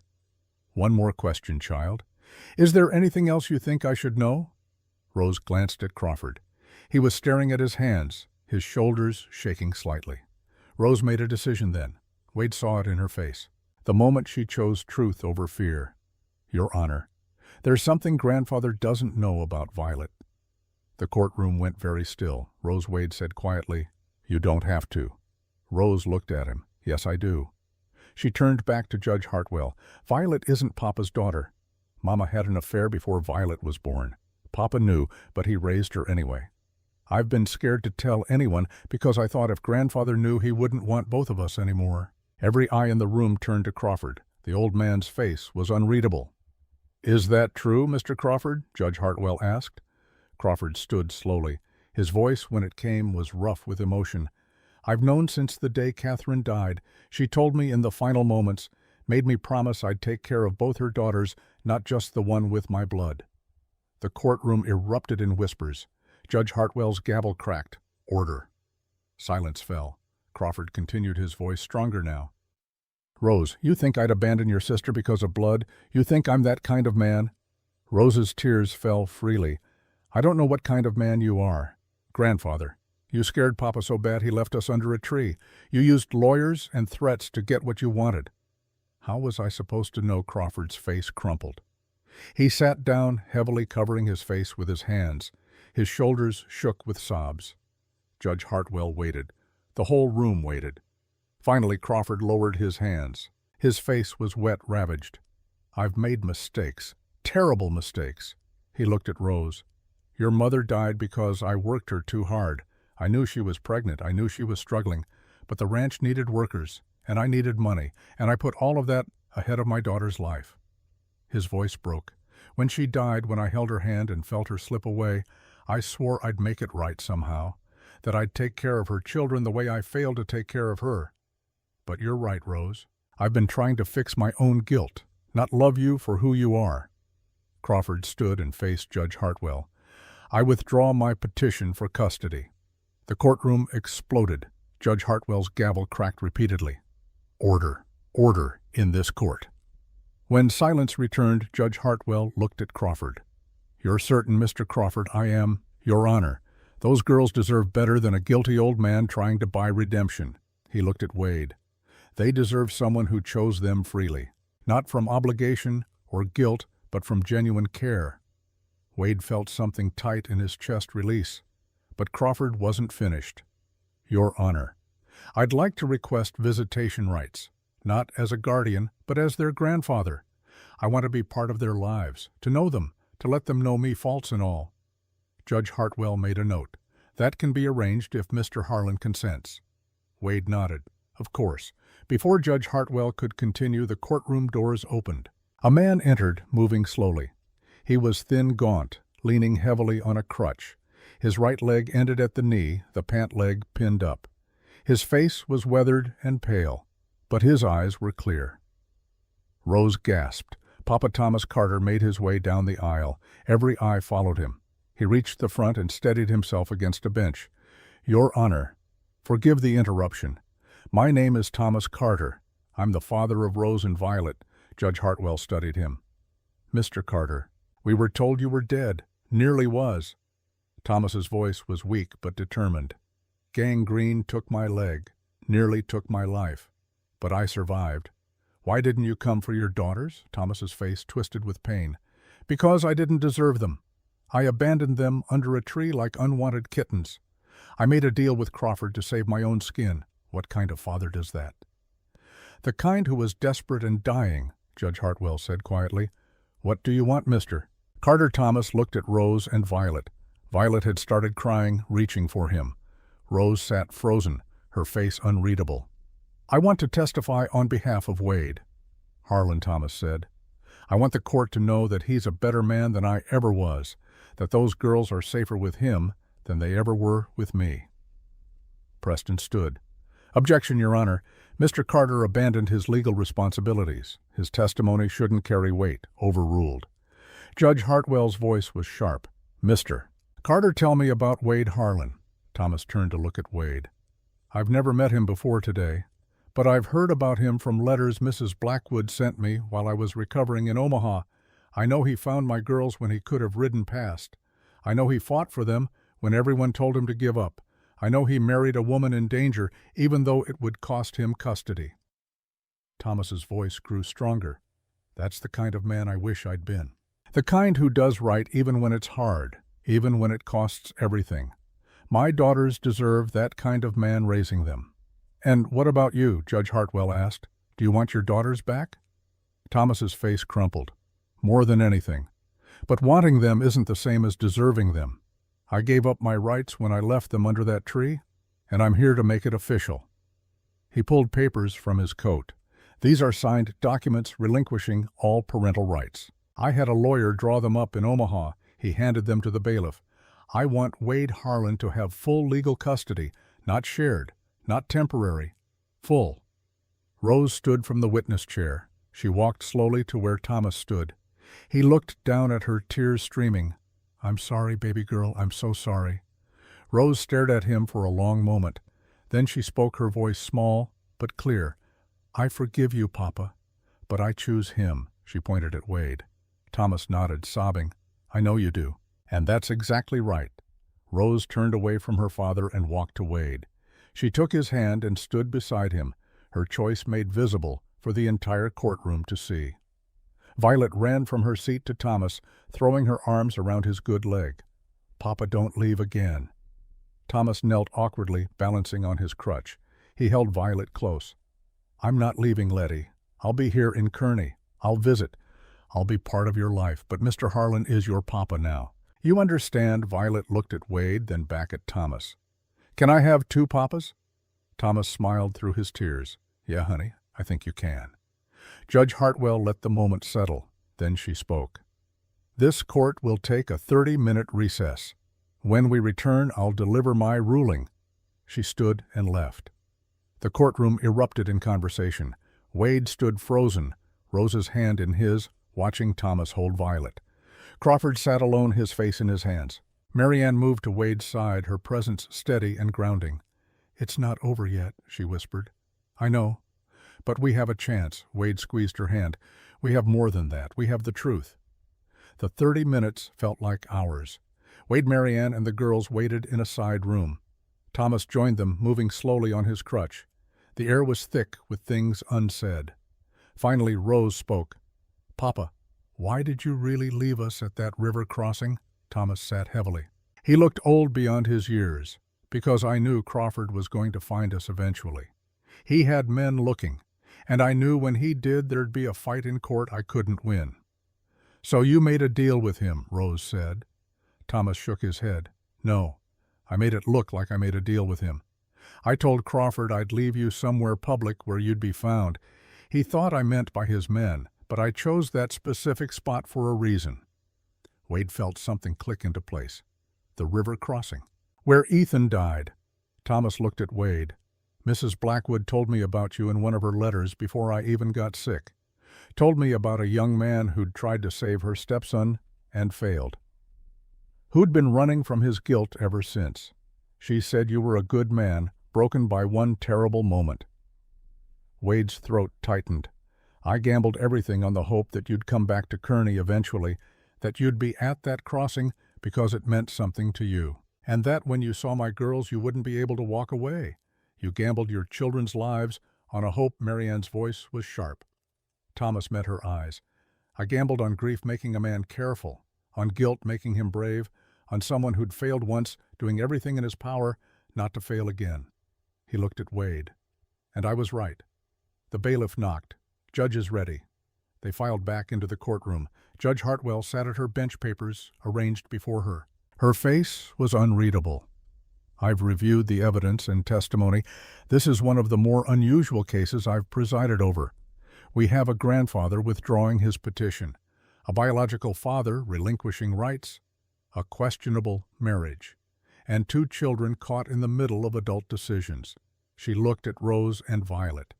"One more question, child. Is there anything else you think I should know?" Rose glanced at Crawford. He was staring at his hands, his shoulders shaking slightly. Rose made a decision then. Wade saw it in her face. The moment she chose truth over fear. "Your Honor, there's something Grandfather doesn't know about Violet." The courtroom went very still. Wade said quietly, "You don't have to." Rose looked at him. "Yes, I do." She turned back to Judge Hartwell. "Violet isn't Papa's daughter. Mama had an affair before Violet was born. Papa knew, but he raised her anyway. I've been scared to tell anyone because I thought if Grandfather knew he wouldn't want both of us anymore." Every eye in the room turned to Crawford. The old man's face was unreadable. "Is that true, Mr. Crawford?" Judge Hartwell asked. Crawford stood slowly. His voice, when it came, was rough with emotion. "I've known since the day Catherine died. She told me in the final moments, made me promise I'd take care of both her daughters, not just the one with my blood." The courtroom erupted in whispers. Judge Hartwell's gavel cracked. "Order." Silence fell. Crawford continued, his voice stronger now. "Rose, you think I'd abandon your sister because of blood? You think I'm that kind of man?" Rose's tears fell freely. "I don't know what kind of man you are. Grandfather, you scared Papa so bad he left us under a tree. You used lawyers and threats to get what you wanted." How was I supposed to know? Crawford's face crumpled. He sat down, heavily covering his face with his hands. His shoulders shook with sobs. Judge Hartwell waited. The whole room waited. Finally, Crawford lowered his hands. His face was wet, ravaged. "I've made mistakes. Terrible mistakes." He looked at Rose. "Your mother died because I worked her too hard. I knew she was pregnant. I knew she was struggling. But the ranch needed workers, and I needed money, and I put all of that ahead of my daughter's life." His voice broke. "When she died, when I held her hand and felt her slip away, I swore I'd make it right somehow, that I'd take care of her children the way I failed to take care of her. But you're right, Rose. I've been trying to fix my own guilt, not love you for who you are." Crawford stood and faced Judge Hartwell. "I withdraw my petition for custody." The courtroom exploded. Judge Hartwell's gavel cracked repeatedly. "Order, order in this court." When silence returned, Judge Hartwell looked at Crawford. "You're certain, Mr. Crawford, I am, Your Honor. Those girls deserve better than a guilty old man trying to buy redemption." He looked at Wade. "They deserve someone who chose them freely, not from obligation or guilt, but from genuine care." Wade felt something tight in his chest release. But Crawford wasn't finished. "Your Honor, I'd like to request visitation rights, not as a guardian, but as their grandfather. I want to be part of their lives, to know them, to let them know me, faults and all." Judge Hartwell made a note. "That can be arranged if Mr. Harlan consents." Wade nodded. "Of course." Before Judge Hartwell could continue, the courtroom doors opened. A man entered, moving slowly. He was thin, gaunt, leaning heavily on a crutch. His right leg ended at the knee, the pant leg pinned up. His face was weathered and pale, but his eyes were clear. Rose gasped. Papa Thomas Carter made his way down the aisle. Every eye followed him. He reached the front and steadied himself against a bench. "Your Honor, forgive the interruption. My name is Thomas Carter. I'm the father of Rose and Violet." Judge Hartwell studied him. "Mr. Carter, we were told you were dead. Nearly was." Thomas's voice was weak but determined. "Gangrene took my leg, nearly took my life, but I survived." "Why didn't you come for your daughters?" Thomas's face twisted with pain. "Because I didn't deserve them. I abandoned them under a tree like unwanted kittens. I made a deal with Crawford to save my own skin." "What kind of father does that?" "The kind who was desperate and dying," Judge Hartwell said quietly. "What do you want, mister?" Carter Thomas looked at Rose and Violet. Violet had started crying, reaching for him. Rose sat frozen, her face unreadable. "I want to testify on behalf of Wade," Harlan Thomas said. "I want the court to know that he's a better man than I ever was, that those girls are safer with him than they ever were with me." Preston stood. "Objection, Your Honor. Mr. Carter abandoned his legal responsibilities. His testimony shouldn't carry weight. Overruled." Judge Hartwell's voice was sharp. "Mr. Carter, tell me about Wade Harlan." Thomas turned to look at Wade. "I've never met him before today, but I've heard about him from letters Mrs. Blackwood sent me while I was recovering in Omaha. I know he found my girls when he could have ridden past. I know he fought for them when everyone told him to give up. I know he married a woman in danger, even though it would cost him custody." Thomas's voice grew stronger. "That's the kind of man I wish I'd been. The kind who does right even when it's hard, even when it costs everything. My daughters deserve that kind of man raising them." "And what about you?" Judge Hartwell asked. "Do you want your daughters back?" Thomas's face crumpled. "More than anything. But wanting them isn't the same as deserving them. I gave up my rights when I left them under that tree, and I'm here to make it official." He pulled papers from his coat. "These are signed documents relinquishing all parental rights. I had a lawyer draw them up in Omaha. He handed them to the bailiff. I want Wade Harlan to have full legal custody, not shared, not temporary, full. Rose stood from the witness chair. She walked slowly to where Thomas stood. He looked down at her, tears streaming. "I'm sorry, baby girl, I'm so sorry." Rose stared at him for a long moment. Then she spoke, her voice small but clear. "I forgive you, Papa, but I choose him." She pointed at Wade. Thomas nodded, sobbing. "I know you do." "And that's exactly right." Rose turned away from her father and walked to Wade. She took his hand and stood beside him, her choice made visible for the entire courtroom to see. Violet ran from her seat to Thomas, throwing her arms around his good leg. "Papa, don't leave again." Thomas knelt awkwardly, balancing on his crutch. He held Violet close. "I'm not leaving, Letty. I'll be here in Kearney. I'll visit. I'll be part of your life, but Mr. Harlan is your papa now. You understand?" Violet looked at Wade, then back at Thomas. "Can I have two papas?" Thomas smiled through his tears. "Yeah, honey, I think you can." Judge Hartwell let the moment settle. Then she spoke. "This court will take a 30-minute recess. When we return, I'll deliver my ruling." She stood and left. The courtroom erupted in conversation. Wade stood frozen, Rose's hand in his, watching Thomas hold Violet. Crawford sat alone, his face in his hands. Marianne moved to Wade's side, her presence steady and grounding. "It's not over yet," she whispered. "I know. But we have a chance." Wade squeezed her hand. "We have more than that. We have the truth." The 30 minutes felt like hours. Wade, Marianne, and the girls waited in a side room. Thomas joined them, moving slowly on his crutch. The air was thick with things unsaid. Finally, Rose spoke. "Papa, why did you really leave us at that river crossing?" Thomas sat heavily. He looked old beyond his years. "Because I knew Crawford was going to find us eventually. He had men looking, and I knew when he did there'd be a fight in court I couldn't win." "So you made a deal with him," Rose said. Thomas shook his head. "No, I made it look like I made a deal with him. I told Crawford I'd leave you somewhere public where you'd be found. He thought I meant by his men, but I chose that specific spot for a reason." Wade felt something click into place. The river crossing. "Where Ethan died." Thomas looked at Wade. "Mrs. Blackwood told me about you in one of her letters before I even got sick. Told me about a young man who'd tried to save her stepson and failed. Who'd been running from his guilt ever since. She said you were a good man, broken by one terrible moment." Wade's throat tightened. "I gambled everything on the hope that you'd come back to Kearney eventually, that you'd be at that crossing because it meant something to you, and that when you saw my girls you wouldn't be able to walk away. You gambled your children's lives on a hope." Marianne's voice was sharp. Thomas met her eyes. "I gambled on grief making a man careful, on guilt making him brave, on someone who'd failed once, doing everything in his power not to fail again." He looked at Wade. "And I was right." The bailiff knocked. "Judges ready." They filed back into the courtroom. Judge Hartwell sat at her bench, papers arranged before her. Her face was unreadable. "I've reviewed the evidence and testimony. This is one of the more unusual cases I've presided over. We have a grandfather withdrawing his petition, a biological father relinquishing rights, a questionable marriage, and two children caught in the middle of adult decisions." She looked at Rose and Violet.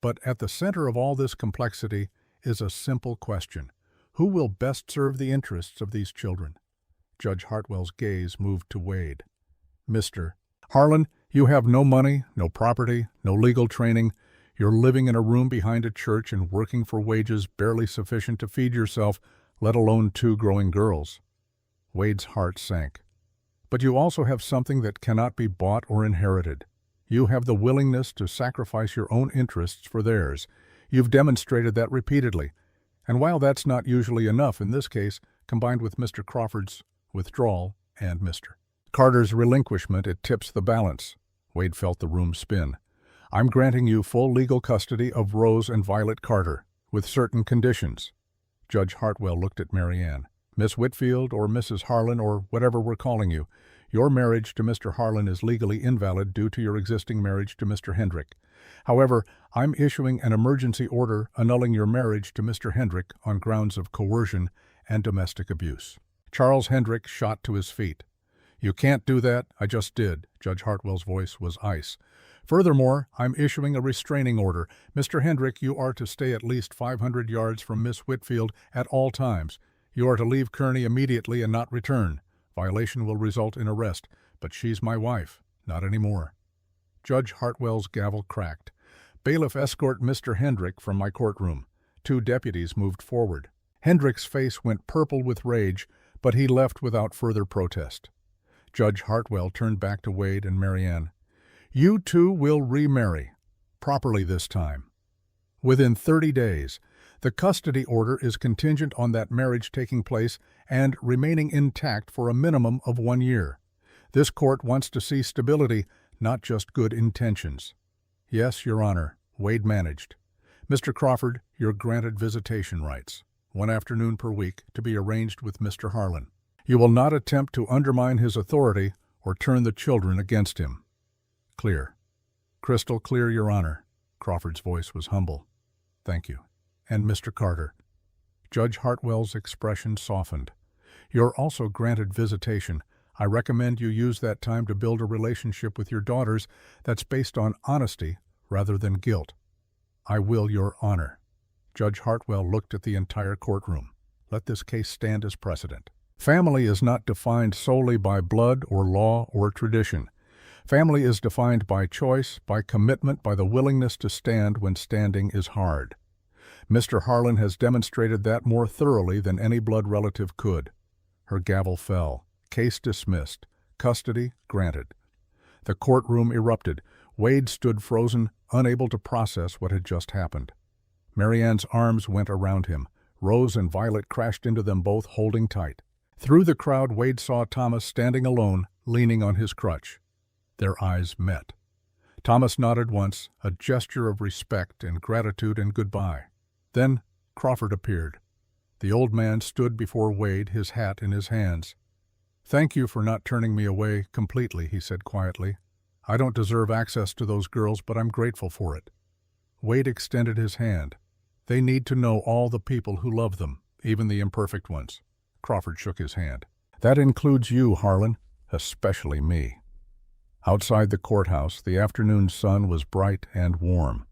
"But at the center of all this complexity is a simple question. Who will best serve the interests of these children?" Judge Hartwell's gaze moved to Wade. "Mr. Harlan, you have no money, no property, no legal training. You're living in a room behind a church and working for wages barely sufficient to feed yourself, let alone two growing girls." Wade's heart sank. "But you also have something that cannot be bought or inherited. You have the willingness to sacrifice your own interests for theirs. You've demonstrated that repeatedly. And while that's not usually enough in this case, combined with Mr. Crawford's withdrawal and Mr. Carter's relinquishment, it tips the balance." Wade felt the room spin. "I'm granting you full legal custody of Rose and Violet Carter, with certain conditions." Judge Hartwell looked at Marianne. "Miss Whitfield or Mrs. Harlan or whatever we're calling you, Your marriage to Mr. Harlan is legally invalid due to your existing marriage to Mr. Hendrick. However, I'm issuing an emergency order annulling your marriage to Mr. Hendrick on grounds of coercion and domestic abuse." Charles Hendrick shot to his feet. "You can't do that. I just did." Judge Hartwell's voice was ice. "Furthermore, I'm issuing a restraining order. Mr. Hendrick, you are to stay at least 500 yards from Miss Whitfield at all times. You are to leave Kearney immediately and not return. Violation will result in arrest, but she's my wife, not anymore." Judge Hartwell's gavel cracked. "Bailiff, escort Mr. Hendrick from my courtroom." 2 deputies moved forward. Hendrick's face went purple with rage, but he left without further protest. Judge Hartwell turned back to Wade and Marianne. "You two will remarry, properly this time, within 30 days. The custody order is contingent on that marriage taking place and remaining intact for a minimum of 1 year. This court wants to see stability, not just good intentions." "Yes, Your Honor," Wade managed. "Mr. Crawford, you're granted visitation rights, 1 afternoon per week, to be arranged with Mr. Harlan. You will not attempt to undermine his authority or turn the children against him." "Clear." "Crystal clear, Your Honor." Crawford's voice was humble. "Thank you. And Mr. Carter." Judge Hartwell's expression softened. "You're also granted visitation. I recommend you use that time to build a relationship with your daughters that's based on honesty rather than guilt." "I will, Your Honor." Judge Hartwell looked at the entire courtroom. "Let this case stand as precedent. Family is not defined solely by blood or law or tradition. Family is defined by choice, by commitment, by the willingness to stand when standing is hard. Mr. Harlan has demonstrated that more thoroughly than any blood relative could." Her gavel fell. Case dismissed. Custody granted. The courtroom erupted. Wade stood frozen, unable to process what had just happened. Marianne's arms went around him. Rose and Violet crashed into them both, holding tight. Through the crowd, Wade saw Thomas standing alone, leaning on his crutch. Their eyes met. Thomas nodded once, a gesture of respect and gratitude and goodbye. Then Crawford appeared. The old man stood before Wade, his hat in his hands. "Thank you for not turning me away completely," he said quietly. "I don't deserve access to those girls, but I'm grateful for it." Wade extended his hand. "They need to know all the people who love them, even the imperfect ones." Crawford shook his hand. "That includes you, Harlan, especially me." Outside the courthouse, the afternoon sun was bright and warm.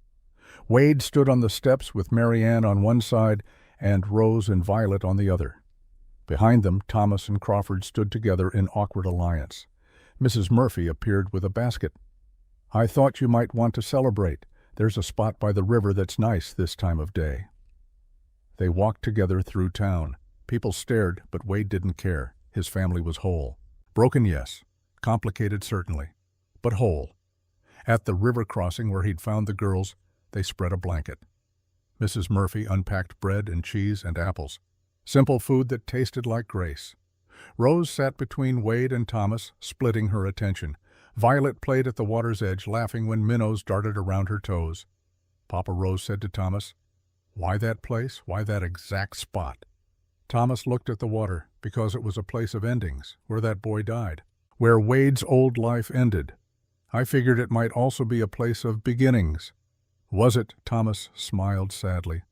Wade stood on the steps with Marianne on one side and Rose and Violet on the other. Behind them, Thomas and Crawford stood together in awkward alliance. Mrs. Murphy appeared with a basket. "I thought you might want to celebrate. There's a spot by the river that's nice this time of day." They walked together through town. People stared, but Wade didn't care. His family was whole. Broken, yes. Complicated, certainly. But whole. At the river crossing where he'd found the girls, they spread a blanket. Mrs. Murphy unpacked bread and cheese and apples. Simple food that tasted like grace. Rose sat between Wade and Thomas, splitting her attention. Violet played at the water's edge, laughing when minnows darted around her toes. Papa Rose said to Thomas, "Why that place? Why that exact spot?" Thomas looked at the water, because it was a place of endings, where that boy died, where Wade's old life ended. "I figured it might also be a place of beginnings." "Was it?" Thomas smiled sadly.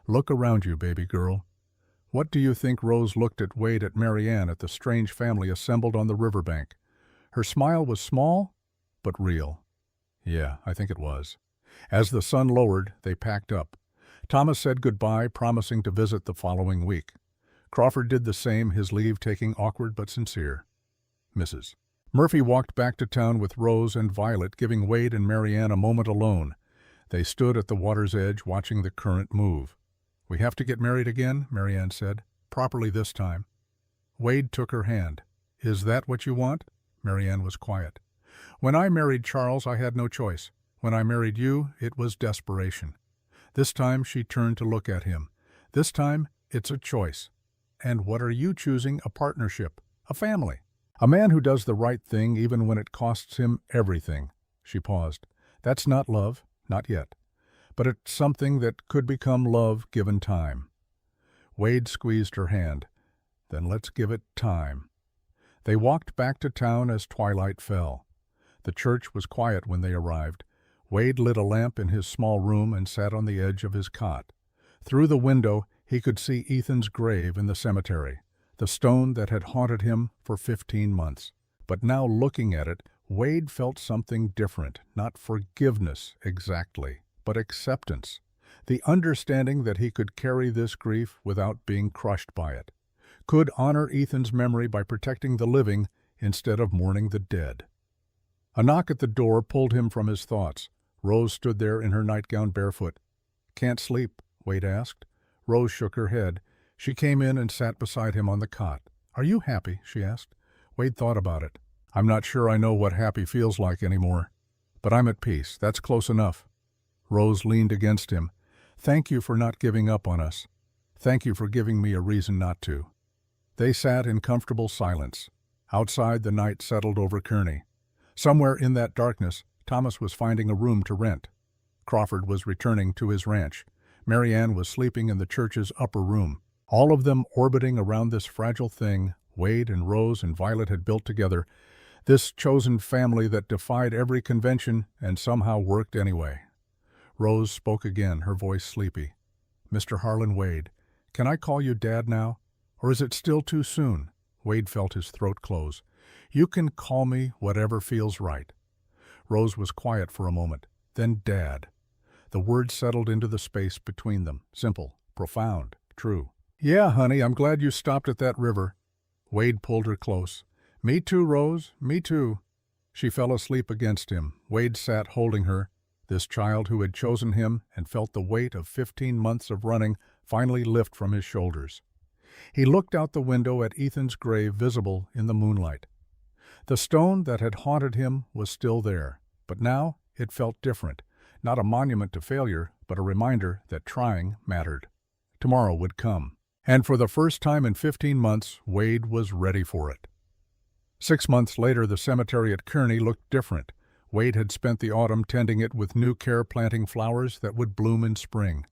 "Look around you, baby girl." What do you think? Rose looked at Wade, at Marianne, at the strange family assembled on the riverbank. Her smile was small, but real. Yeah, I think it was. As the sun lowered, they packed up. Thomas said goodbye, promising to visit the following week. Crawford did the same, his leave taking awkward but sincere. Mrs. Murphy walked back to town with Rose and Violet, giving Wade and Marianne a moment alone. They stood at the water's edge, watching the current move. "We have to get married again," Marianne said. "Properly this time." Wade took her hand. "Is that what you want?" Marianne was quiet. "When I married Charles, I had no choice. When I married you, it was desperation." This time she turned to look at him. "This time, it's a choice. And what are you choosing? A partnership, a family. A man who does the right thing even when it costs him everything." She paused. "That's not love, not yet. But it's something that could become love given time." Wade squeezed her hand. "Then let's give it time." They walked back to town as twilight fell. The church was quiet when they arrived. Wade lit a lamp in his small room and sat on the edge of his cot. Through the window, he could see Ethan's grave in the cemetery, the stone that had haunted him for 15 months. But now looking at it, Wade felt something different, not forgiveness exactly, but acceptance. The understanding that he could carry this grief without being crushed by it, could honor Ethan's memory by protecting the living instead of mourning the dead. A knock at the door pulled him from his thoughts. Rose stood there in her nightgown barefoot. "Can't sleep?" Wade asked. Rose shook her head. She came in and sat beside him on the cot. "Are you happy?" she asked. Wade thought about it. "I'm not sure I know what happy feels like anymore. But I'm at peace. That's close enough." Rose leaned against him. "Thank you for not giving up on us. Thank you for giving me a reason not to." They sat in comfortable silence. Outside, the night settled over Kearney. Somewhere in that darkness, Thomas was finding a room to rent. Crawford was returning to his ranch. Mary Ann was sleeping in the church's upper room. All of them orbiting around this fragile thing Wade and Rose and Violet had built together, this chosen family that defied every convention and somehow worked anyway. Rose spoke again, her voice sleepy. "Mr. Harlan Wade, can I call you Dad now? Or is it still too soon?" Wade felt his throat close. "You can call me whatever feels right." Rose was quiet for a moment. Then Dad. The words settled into the space between them. Simple, profound, true. "Yeah, honey, I'm glad you stopped at that river." Wade pulled her close. "Me too, Rose, me too." She fell asleep against him. Wade sat holding her, this child who had chosen him, and felt the weight of 15 months of running finally lift from his shoulders. He looked out the window at Ethan's grave visible in the moonlight. The stone that had haunted him was still there, but now it felt different. Not a monument to failure, but a reminder that trying mattered. Tomorrow would come. And for the first time in 15 months, Wade was ready for it. 6 months later, the cemetery at Kearney looked different. Wade had spent the autumn tending it with new care, planting flowers that would bloom in spring.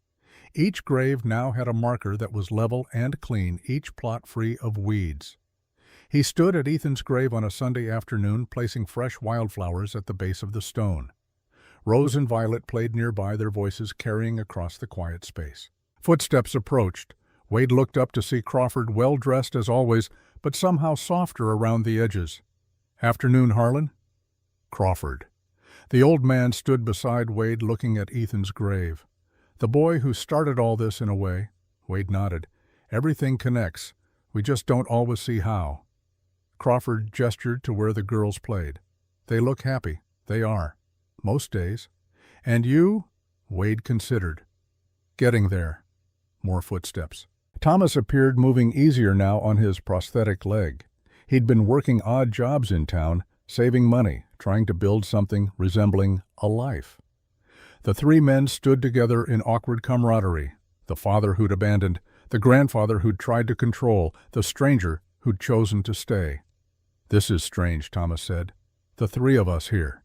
Each grave now had a marker that was level and clean, each plot free of weeds. He stood at Ethan's grave on a Sunday afternoon, placing fresh wildflowers at the base of the stone. Rose and Violet played nearby, their voices carrying across the quiet space. Footsteps approached. Wade looked up to see Crawford, well-dressed as always, but somehow softer around the edges. "Afternoon, Harlan?" Crawford. The old man stood beside Wade, looking at Ethan's grave. "The boy who started all this in a way." Wade nodded. "Everything connects. We just don't always see how." Crawford gestured to where the girls played. "They look happy. They are. Most days. And you?" Wade considered. "Getting there." More footsteps. Thomas appeared, moving easier now on his prosthetic leg. He'd been working odd jobs in town, saving money, trying to build something resembling a life. The three men stood together in awkward camaraderie. The father who'd abandoned, the grandfather who'd tried to control, the stranger who'd chosen to stay. "This is strange," Thomas said. "The three of us here."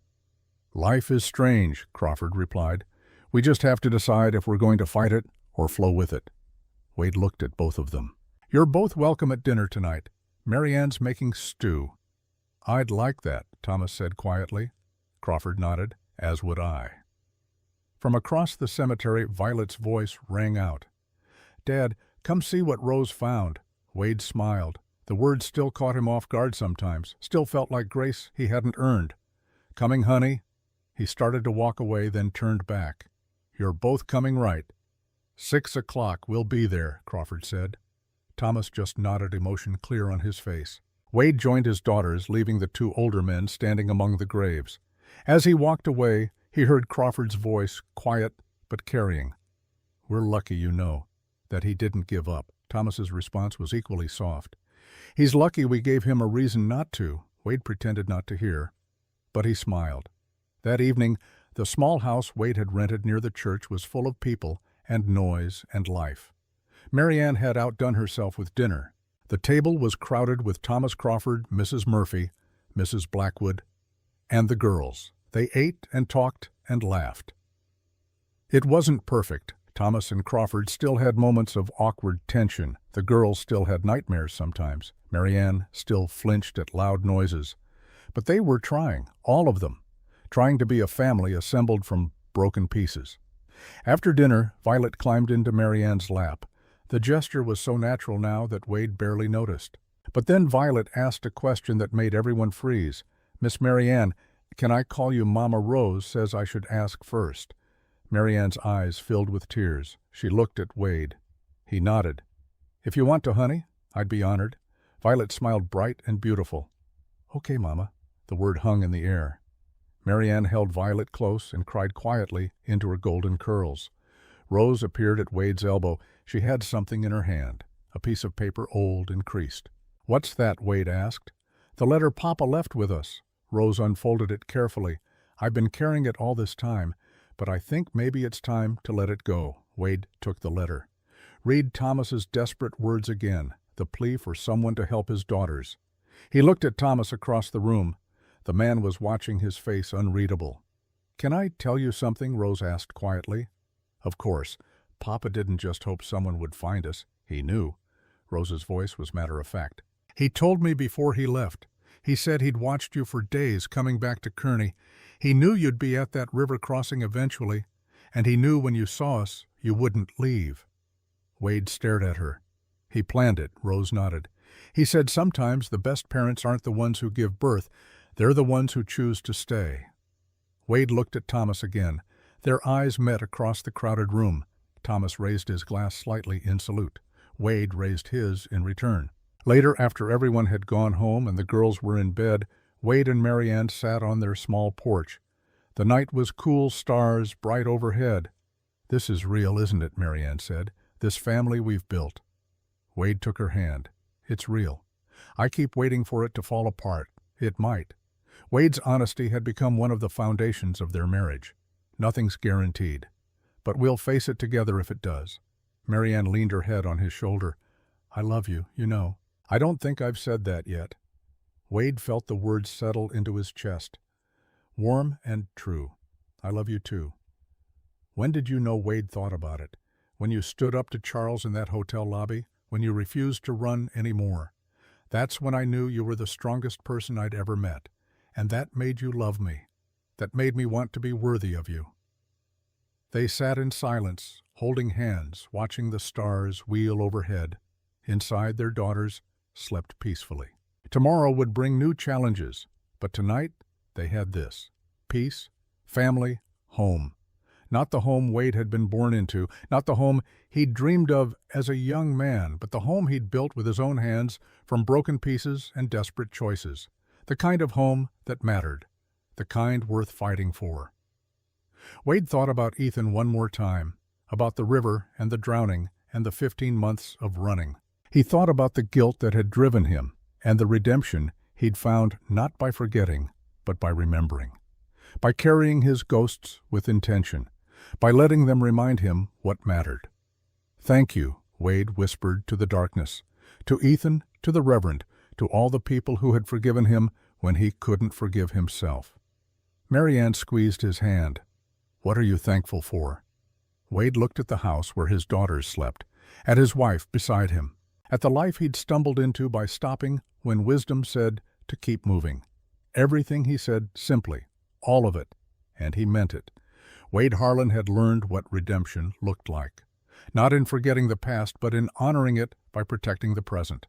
"Life is strange," Crawford replied. "We just have to decide if we're going to fight it or flow with it." Wade looked at both of them. "You're both welcome at dinner tonight. Mary Ann's making stew." "I'd like that," Thomas said quietly. Crawford nodded, "as would I." From across the cemetery, Violet's voice rang out. "Dad, come see what Rose found." Wade smiled. The words still caught him off guard sometimes, still felt like grace he hadn't earned. "Coming, honey?" He started to walk away, then turned back. "You're both coming right." 6 o'clock, we'll be there," Crawford said. Thomas just nodded, emotion clear on his face. Wade joined his daughters, leaving the two older men standing among the graves. As he walked away, he heard Crawford's voice, quiet but carrying. "We're lucky, you know, that he didn't give up." Thomas's response was equally soft. "He's lucky we gave him a reason not to." Wade pretended not to hear, but he smiled. That evening, the small house Wade had rented near the church was full of people and noise and life. Mary Ann had outdone herself with dinner. The table was crowded with Thomas Crawford, Mrs. Murphy, Mrs. Blackwood, and the girls. They ate and talked and laughed. It wasn't perfect. Thomas and Crawford still had moments of awkward tension. The girls still had nightmares sometimes. Marianne still flinched at loud noises. But they were trying, all of them, trying to be a family assembled from broken pieces. After dinner, Violet climbed into Marianne's lap. The gesture was so natural now that Wade barely noticed. But then Violet asked a question that made everyone freeze. "Miss Marianne, can I call you Mama? Rose says I should ask first." Marianne's eyes filled with tears. She looked at Wade. He nodded. "If you want to, honey, I'd be honored." Violet smiled bright and beautiful. "Okay, Mama." The word hung in the air. Marianne held Violet close and cried quietly into her golden curls. Rose appeared at Wade's elbow. She had something in her hand, a piece of paper old and creased. "What's that?" Wade asked. "The letter Papa left with us." Rose unfolded it carefully. "I've been carrying it all this time, but I think maybe it's time to let it go." Wade took the letter. "Read Thomas's desperate words again, the plea for someone to help his daughters." He looked at Thomas across the room. The man was watching, his face unreadable. "Can I tell you something?" Rose asked quietly. "Of course. Papa didn't just hope someone would find us. He knew." Rose's voice was matter-of-fact. "He told me before he left. He said he'd watched you for days coming back to Kearney. He knew you'd be at that river crossing eventually, and he knew when you saw us, you wouldn't leave." Wade stared at her. "He planned it," Rose nodded. "He said sometimes the best parents aren't the ones who give birth, they're the ones who choose to stay." Wade looked at Thomas again. Their eyes met across the crowded room. Thomas raised his glass slightly in salute. Wade raised his in return. Later, after everyone had gone home and the girls were in bed, Wade and Marianne sat on their small porch. The night was cool, stars bright overhead. "This is real, isn't it?" Marianne said. "This family we've built." Wade took her hand. "It's real. I keep waiting for it to fall apart. It might." Wade's honesty had become one of the foundations of their marriage. "Nothing's guaranteed, but we'll face it together if it does." Marianne leaned her head on his shoulder. "I love you, you know." "I don't think I've said that yet." Wade felt the words settle into his chest. Warm and true. "I love you too." When did you know Wade thought about it? When you stood up to Charles in that hotel lobby? When you refused to run anymore? That's when I knew you were the strongest person I'd ever met. And that made you love me. That made me want to be worthy of you. They sat in silence, holding hands, watching the stars wheel overhead. Inside, their daughters slept peacefully. Tomorrow would bring new challenges, but tonight they had this: peace, family, home. Not the home Wade had been born into, not the home he'd dreamed of as a young man, but the home he'd built with his own hands from broken pieces and desperate choices. The kind of home that mattered, the kind worth fighting for. Wade thought about Ethan one more time, about the river and the drowning and the 15 months of running. He thought about the guilt that had driven him and the redemption he'd found not by forgetting, but by remembering. By carrying his ghosts with intention, by letting them remind him what mattered. "Thank you," Wade whispered to the darkness, to Ethan, to the Reverend, to all the people who had forgiven him when he couldn't forgive himself. Marianne squeezed his hand. "What are you thankful for?" Wade looked at the house where his daughters slept, at his wife beside him, at the life he'd stumbled into by stopping when wisdom said to keep moving. Everything he said simply, all of it, and he meant it. Wade Harlan had learned what redemption looked like. Not in forgetting the past, but in honoring it by protecting the present.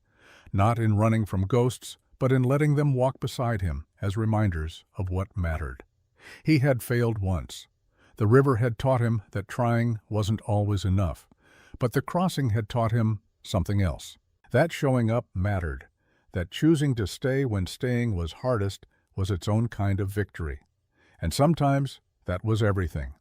Not in running from ghosts, but in letting them walk beside him as reminders of what mattered. He had failed once. The river had taught him that trying wasn't always enough, but the crossing had taught him something else. That showing up mattered, that choosing to stay when staying was hardest was its own kind of victory. And sometimes that was everything.